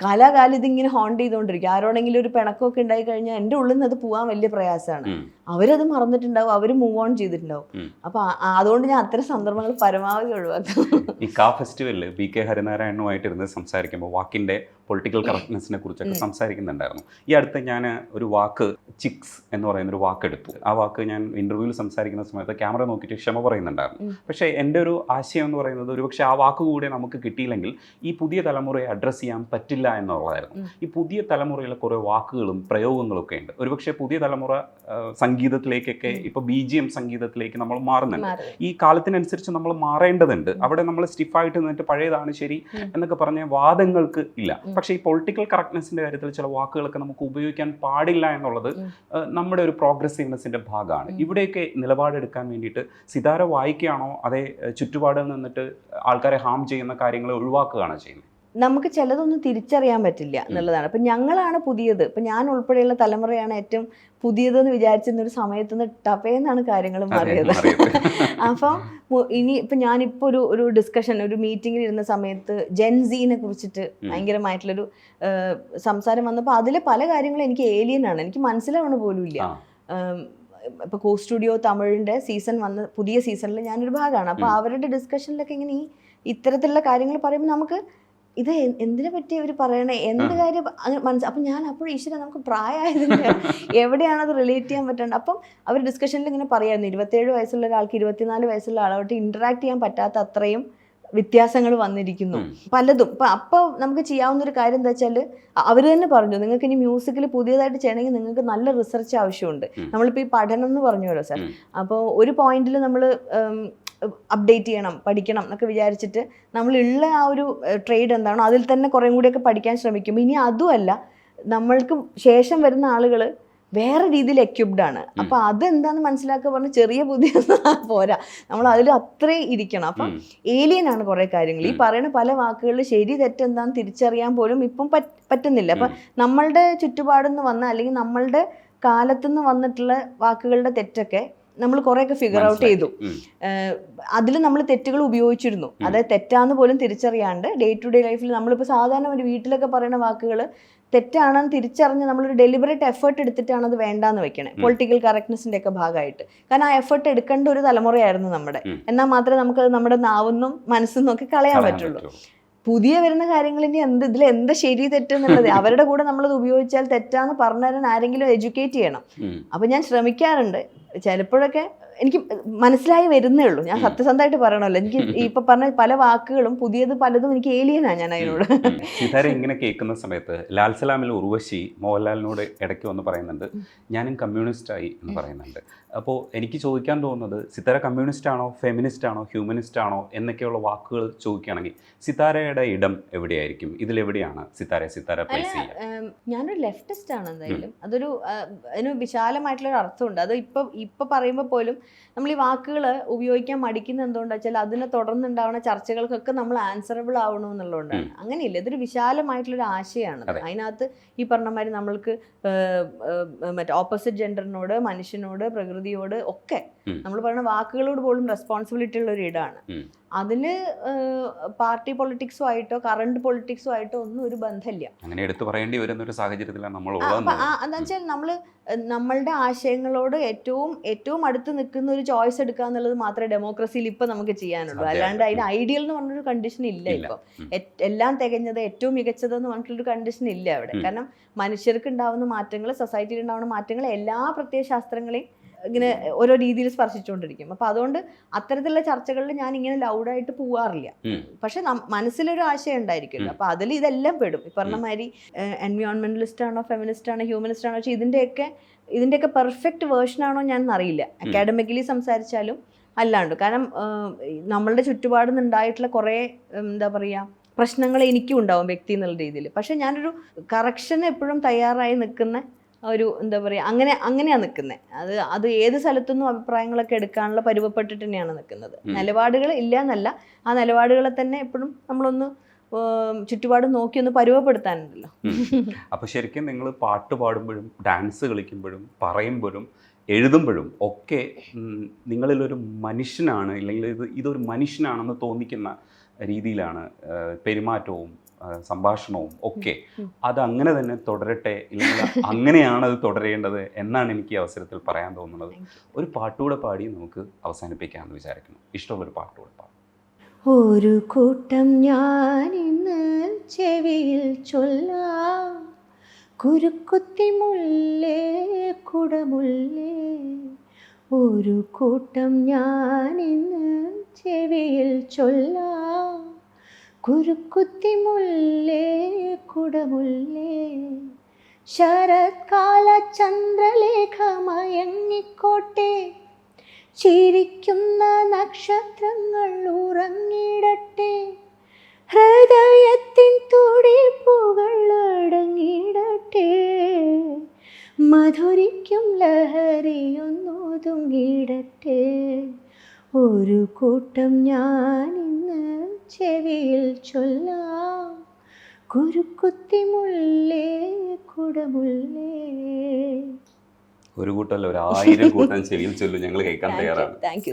കാലാകാലം ഇതിങ്ങനെ ഹോണ്ട് ചെയ്തുകൊണ്ടിരിക്കും. ആരോടെങ്കിലും ഒരു പിണക്കമൊക്കെ ഉണ്ടായി കഴിഞ്ഞാൽ എൻ്റെ ഉള്ളിൽ നിന്ന് അത് പോകാൻ വലിയ പ്രയാസമാണ്. അവരത് മറന്നിട്ടുണ്ടാവും, അവർ മൂവ് ഓൺ ചെയ്തിട്ടുണ്ടാവും. അപ്പൊ അതുകൊണ്ട് ഞാൻ അത്തരം സന്ദർഭങ്ങൾ പരമാവധി ഒഴിവാക്കും. ഈ കാ ഫെസ്റ്റിവലിൽ BK ഹരിനാരായണനുമായിട്ടിരുന്ന് സംസാരിക്കുമ്പോൾ വാക്കിൻ്റെ പൊളിറ്റിക്കൽ കറക്റ്റ്നെസ്സിനെ കുറിച്ചൊക്കെ സംസാരിക്കുന്നുണ്ടായിരുന്നു. ഈ അടുത്ത് ഞാൻ ഒരു വാക്ക് ചിക്സ് എന്ന് പറയുന്നൊരു വാക്കെടുത്തു. ആ വാക്ക് ഞാൻ ഇൻ്റർവ്യൂവിൽ സംസാരിക്കുന്ന സമയത്ത് ക്യാമറ നോക്കിയിട്ട് ക്ഷമ പറയുന്നുണ്ടായിരുന്നു. പക്ഷേ എൻ്റെ ഒരു ആശയം എന്ന് പറയുന്നത് ഒരുപക്ഷെ ആ വാക്ക് കൂടെ നമുക്ക് കിട്ടിയില്ലെങ്കിൽ ഈ പുതിയ തലമുറയെ അഡ്രസ്സ് ചെയ്യാൻ പറ്റില്ല എന്നുള്ളതായിരുന്നു. ഈ പുതിയ തലമുറയിലെ കുറേ വാക്കുകളും പ്രയോഗങ്ങളും ഒക്കെ ഉണ്ട്. ഒരുപക്ഷെ പുതിയ തലമുറ സംഗീതത്തിലേക്കൊക്കെ ഇപ്പോൾ BGM സംഗീതത്തിലേക്ക് നമ്മൾ മാറുന്നുണ്ട്. ഈ കാലത്തിനനുസരിച്ച് നമ്മൾ മാറേണ്ടതുണ്ട്. അവിടെ നമ്മൾ സ്റ്റിഫായിട്ട് നിന്നിട്ട് പഴയതാണ് ശരി എന്നൊക്കെ പറഞ്ഞ വാദങ്ങൾക്ക് ഇല്ല. പക്ഷേ ഈ പൊളിറ്റിക്കൽ കറക്റ്റ്നെസ്സിൻ്റെ കാര്യത്തിൽ ചില വാക്കുകളൊക്കെ നമുക്ക് ഉപയോഗിക്കാൻ പാടില്ല എന്നുള്ളത് നമ്മുടെ ഒരു പ്രോഗ്രസീവ്നെസ്സിൻ്റെ ഭാഗമാണ്. ഇവിടെയൊക്കെ നിലപാടെടുക്കാൻ വേണ്ടിയിട്ട് സിതാര വായിക്കുകയാണോ അതേ ചുറ്റുപാടിൽ നിന്നിട്ട് ആൾക്കാരെ ഹാം ചെയ്യുന്ന കാര്യങ്ങളെ ഒഴിവാക്കുകയാണോ ചെയ്യുന്നത്? നമുക്ക് ചിലതൊന്നും തിരിച്ചറിയാൻ പറ്റില്ല എന്നുള്ളതാണ്. ഇപ്പം ഞങ്ങളാണ് പുതിയത്, ഇപ്പം ഞാൻ ഉൾപ്പെടെയുള്ള തലമുറയാണ് ഏറ്റവും പുതിയതെന്ന് വിചാരിച്ചിരുന്നൊരു സമയത്ത് നിന്ന് ടപ്പേന്നാണ് കാര്യങ്ങൾ മാറിയത്. അപ്പം ഇനി ഇപ്പം ഞാനിപ്പോൾ ഒരു ഡിസ്കഷൻ, ഒരു മീറ്റിങ്ങിൽ ഇരുന്ന സമയത്ത് ജെൻസീനെ കുറിച്ചിട്ട് ഭയങ്കരമായിട്ടുള്ളൊരു സംസാരം വന്നപ്പോൾ അതിലെ പല കാര്യങ്ങളും എനിക്ക് ഏലിയനാണ്, എനിക്ക് മനസ്സിലാവണ പോലും ഇല്ല. ഇപ്പോൾ കോ സ്റ്റുഡിയോ തമിഴിൻ്റെ പുതിയ സീസണിൽ ഞാനൊരു ഭാഗമാണ്. അപ്പോൾ അവരുടെ ഡിസ്കഷനിലൊക്കെ ഇങ്ങനെ ഇത്തരത്തിലുള്ള കാര്യങ്ങൾ പറയുമ്പോൾ നമുക്ക് ഇത് എന്തിനെ പറ്റി അവർ പറയണേ, എന്ത് കാര്യം അപ്പം ഞാൻ അപ്പോൾ ഈശ്വര നമുക്ക് പ്രായമായതിൻ്റെ എവിടെയാണത് റിലേറ്റ് ചെയ്യാൻ പറ്റാണ്ട്. അപ്പം അവർ ഡിസ്കഷനിൽ ഇങ്ങനെ പറയായിരുന്നു 27 വയസ്സുള്ള ഒരാൾക്ക് 24 വയസ്സുള്ള ആളായിട്ട് ഇൻറ്ററാക്ട് ചെയ്യാൻ പറ്റാത്ത അത്രയും വ്യത്യാസങ്ങൾ വന്നിരിക്കുന്നു പലതും. അപ്പോൾ നമുക്ക് ചെയ്യാവുന്നൊരു കാര്യം എന്താ വെച്ചാൽ അവർ തന്നെ പറഞ്ഞു, നിങ്ങൾക്ക് ഇനി മ്യൂസിക്കിൽ പുതിയതായിട്ട് ചെയ്യണമെങ്കിൽ നിങ്ങൾക്ക് നല്ല റിസർച്ച് ആവശ്യമുണ്ട്. നമ്മളിപ്പോൾ ഈ പഠനം എന്ന് പറഞ്ഞുവല്ലോ സാർ. അപ്പോൾ ഒരു പോയിന്റിൽ നമ്മൾ അപ്ഡേറ്റ് ചെയ്യണം, പഠിക്കണം എന്നൊക്കെ വിചാരിച്ചിട്ട് നമ്മളുള്ള ആ ഒരു ട്രേഡ് എന്താണോ അതിൽ തന്നെ കുറേ കൂടിയൊക്കെ പഠിക്കാൻ ശ്രമിക്കും. ഇനി അതുമല്ല, നമ്മൾക്ക് ശേഷം വരുന്ന ആളുകൾ വേറെ രീതിയിൽ എക്യുപ്ഡ് ആണ്. അപ്പൊ അതെന്താന്ന് മനസ്സിലാക്കുക പറഞ്ഞ ചെറിയ ബുദ്ധി പോരാ, നമ്മൾ അതിൽ അത്രയും ഇരിക്കണം. അപ്പം ഏലിയൻ ആണ് കുറെ കാര്യങ്ങൾ. ഈ പറയുന്ന പല വാക്കുകളിൽ ശരി തെറ്റെന്താന്ന് തിരിച്ചറിയാൻ പോലും ഇപ്പം പറ്റുന്നില്ല. അപ്പൊ നമ്മളുടെ ചുറ്റുപാടുന്ന് വന്ന അല്ലെങ്കിൽ നമ്മളുടെ കാലത്തുനിന്ന് വന്നിട്ടുള്ള വാക്കുകളുടെ തെറ്റൊക്കെ നമ്മൾ കുറേയൊക്കെ ഫിഗർ ഔട്ട് ചെയ്തു. അതിൽ നമ്മൾ തെറ്റുകൾ ഉപയോഗിച്ചിരുന്നു, അതായത് തെറ്റാന്ന് പോലും തിരിച്ചറിയാണ്ട് ഡേ ടു ഡേ ലൈഫിൽ നമ്മളിപ്പോൾ സാധാരണ ഒരു വീട്ടിലൊക്കെ പറയുന്ന വാക്കുകൾ തെറ്റാണെന്ന് തിരിച്ചറിഞ്ഞ് നമ്മളൊരു ഡെലിബറേറ്റ് എഫേർട്ട് എടുത്തിട്ടാണ് അത് വേണ്ടാന്ന് വെക്കണേ, പൊളിറ്റിക്കൽ കറക്റ്റ്നെസിന്റെ ഒക്കെ ഭാഗമായിട്ട്. കാരണം ആ എഫേർട്ട് എടുക്കേണ്ട ഒരു തലമുറയായിരുന്നു നമ്മുടെ. എന്നാൽ മാത്രമേ നമുക്കത് നമ്മുടെ നാവുന്നും മനസ്സെന്നും ഒക്കെ കളയാൻ പറ്റുള്ളൂ. പുതിയ വരുന്ന കാര്യങ്ങൾ ഇനി ഇതിൽ എന്താ ശരി തെറ്റെന്നുള്ളത് അവരുടെ കൂടെ നമ്മളത് ഉപയോഗിച്ചാൽ തെറ്റാന്ന് പറഞ്ഞുതരാൻ ആരെങ്കിലും എഡ്യൂക്കേറ്റ് ചെയ്യണം. അപ്പൊ ഞാൻ ശ്രമിക്കാറുണ്ട്. ചിലപ്പോഴൊക്കെ എനിക്ക് മനസ്സിലായി വരുന്നേ ഉള്ളൂ. ഞാൻ സത്യസന്ധമായിട്ട് പറയണമല്ലോ, എനിക്ക് ഇപ്പൊ പറഞ്ഞ പല വാക്കുകളും പുതിയത് പലതും എനിക്ക് ഏലിയനാ ഞാൻ അതിനോട്. സിതാര ഇങ്ങനെ കേൾക്കുന്ന സമയത്ത് ലാൽ സലാമിൽ ഉർവശി മോഹൻലാലിനോട് ഇടയ്ക്ക് വന്ന് പറയുന്നുണ്ട് ഞാനും കമ്മ്യൂണിസ്റ്റായി എന്ന് പറയുന്നുണ്ട്. അപ്പോൾ എനിക്ക് ചോദിക്കാൻ തോന്നുന്നത്, സിതാര കമ്മ്യൂണിസ്റ്റ് ആണോ, ഫെമിനിസ്റ്റ് ആണോ, ഹ്യൂമനിസ്റ്റ് ആണോ എന്നൊക്കെയുള്ള വാക്കുകൾ ചോദിക്കുകയാണെങ്കിൽ സിതാരയുടെ ഇടം എവിടെയായിരിക്കും? ഇതിലെവിടെയാണ് സിതാര പ്ലേസ് ചെയ്യുക? ഞാനൊരു ലെഫ്റ്റിസ്റ്റ് ആണ് എന്തായാലും. അതിന് വിശാലമായിട്ടുള്ളൊരു അർത്ഥമുണ്ട്. അത് ഇപ്പൊ പറയുമ്പോൾ പോലും നമ്മൾ ഈ വാക്കുകൾ ഉപയോഗിക്കാൻ മടിക്കുന്ന എന്തുകൊണ്ടാ വെച്ചാൽ അതിനെ തുടർന്നുണ്ടാവുന്ന ചർച്ചകൾക്കൊക്കെ നമ്മൾ ആൻസറബിൾ ആവണമെന്നുള്ളതുകൊണ്ടാണ്. അങ്ങനെയില്ല, ഇതൊരു വിശാലമായിട്ടുള്ളൊരു ആശയമാണ്. അതിനകത്ത് ഈ പറഞ്ഞ മാതിരി നമ്മൾക്ക് മറ്റേ ഓപ്പോസിറ്റ് ജെൻഡറിനോട്, മനുഷ്യനോട്, പ്രകൃതിയോട് ഒക്കെ നമ്മൾ പറയുന്ന വാക്കുകളോട് പോലും റെസ്പോൺസിബിലിറ്റി ഉള്ള ഒരു ഇടമാണ്. അതിന് പാർട്ടി പൊളിറ്റിക്സും ആയിട്ടോ കറണ്ട് പൊളിറ്റിക്സും ആയിട്ടോ ഒന്നും ഒരു ബന്ധമില്ല. അങ്ങനെ എടുത്തു പറയേണ്ടി വരുന്ന ഒരു സാഹചര്യത്തിലാണ് നമ്മൾ. എന്താ വെച്ചാൽ നമ്മളുടെ ആശയങ്ങളോട് ഏറ്റവും അടുത്ത് നിൽക്കുന്ന ഒരു ചോയ്സ് എടുക്കുക എന്നുള്ളത് മാത്രമേ ഡെമോക്രസിയിൽ ഇപ്പൊ നമുക്ക് ചെയ്യാനുള്ളൂ. അല്ലാണ്ട് അതിന് ഐഡിയൽ എന്ന് പറഞ്ഞൊരു കണ്ടീഷൻ ഇല്ല. ഇപ്പൊ എല്ലാം തികഞ്ഞത്, ഏറ്റവും മികച്ചത് എന്ന് പറഞ്ഞിട്ടുള്ളൊരു കണ്ടീഷൻ ഇല്ല അവിടെ. കാരണം മനുഷ്യർക്ക് ഉണ്ടാവുന്ന മാറ്റങ്ങൾ, സൊസൈറ്റിയിൽ ഉണ്ടാവുന്ന മാറ്റങ്ങൾ എല്ലാ പ്രത്യയശാസ്ത്രങ്ങളെയും ഇങ്ങനെ ഓരോ രീതിയിൽ സ്പർശിച്ചുകൊണ്ടിരിക്കും. അപ്പൊ അതുകൊണ്ട് അത്തരത്തിലുള്ള ചർച്ചകളിൽ ഞാൻ ഇങ്ങനെ ലൗഡായിട്ട് പോവാറില്ല. പക്ഷെ മനസ്സിലൊരു ആശയം ഉണ്ടായിരിക്കുമല്ലോ, അപ്പൊ അതിൽ ഇതെല്ലാം പെടും. ഈ പറഞ്ഞ മാതിരി എൻവയോൺമെന്റലിസ്റ്റ് ആണോ, ഫെമിനിസ്റ്റ് ആണോ, ഹ്യൂമനിസ്റ്റ് ആണോ, പക്ഷെ ഇതിന്റെയൊക്കെ പെർഫെക്റ്റ് വേർഷൻ ആണോ ഞാൻ അറിയില്ല. അക്കാഡമിക്കലി സംസാരിച്ചാലും അല്ലാണ്ട്. കാരണം നമ്മളുടെ ചുറ്റുപാടിൽ നിന്നുണ്ടായിട്ടുള്ള കുറേ എന്താ പറയുക പ്രശ്നങ്ങൾ എനിക്കും ഉണ്ടാവും വ്യക്തി എന്നുള്ള രീതിയിൽ. പക്ഷെ ഞാനൊരു കറക്ഷന് എപ്പോഴും തയ്യാറായി നിൽക്കുന്ന ഒരു എന്താ പറയുക അങ്ങനെയാണ് നിൽക്കുന്നത്. അത് ഏത് സ്ഥലത്തുനിന്നും അഭിപ്രായങ്ങളൊക്കെ എടുക്കാനുള്ള പരുവപ്പെട്ടിട്ട് തന്നെയാണ് നിൽക്കുന്നത്. നിലപാടുകൾ ഇല്ല എന്നല്ല, ആ നിലപാടുകളെ തന്നെ എപ്പോഴും നമ്മളൊന്ന് ചുറ്റുപാട് നോക്കി ഒന്ന് പരുവപ്പെടുത്താനുണ്ടല്ലോ. അപ്പൊ ശരിക്കും നിങ്ങൾ പാട്ട് പാടുമ്പോഴും ഡാൻസ് കളിക്കുമ്പോഴും പറയുമ്പോഴും എഴുതുമ്പോഴും ഒക്കെ നിങ്ങളിലൊരു മനുഷ്യനാണ്, ഇല്ലെങ്കിൽ ഇതൊരു മനുഷ്യനാണെന്ന് തോന്നിക്കുന്ന രീതിയിലാണ് പെരുമാറ്റവും സംഭാഷണവും ഒക്കെ. അത് അങ്ങനെ തന്നെ തുടരട്ടെ, ഇല്ലെങ്കിൽ അങ്ങനെയാണ് അത് തുടരേണ്ടത് എന്നാണ് എനിക്ക് ഈ അവസരത്തിൽ പറയാൻ തോന്നുന്നത്. ഒരു പാട്ടുകൂടെ പാടി നമുക്ക് അവസാനിപ്പിക്കാമെന്ന് വിചാരിക്കുന്നു. ഇഷ്ടമുള്ളൊരു പാട്ടുകൂടെ പാടും. ഒരു കൂട്ടം ഞാൻ ഇന്ന് ചെവിയിൽ ചൊല്ലാം, കുരുക്കുത്തി മുല്ലേ കുടമുല്ലേ. ഒരു കൂട്ടം ഞാൻ ഇന്ന് ചെവിയിൽ ചൊല്ലാം, കുരുക്കുത്തി മുല്ലേ കുടമുല്ലേ. ശരത്കാല ചന്ദ്രലേഖ മയങ്ങിക്കോട്ടെ, ചിരിക്കുന്ന നക്ഷത്രങ്ങൾ ഉറങ്ങിടട്ടെ, ഹൃദയത്തിൻ തുടിപ്പുകൾ അടങ്ങിടട്ടെ, മധുരിക്കും ലഹരിയൊന്നൊതുങ്ങിടട്ടെ. ഒരു കൂട്ടം ഞാൻ ഇന്ന് ചെവിയിൽ ചൊല്ലാം, കുരുക്കുത്തി മുല്ലേ കുടമുല്ലേ. ഒരു കൂട്ടമല്ല, 1000 കൂട്ടം ചെവിയിൽ ചൊല്ലും. ഞങ്ങൾ കേൾക്കാൻ തയ്യാറാണ്. Thank you.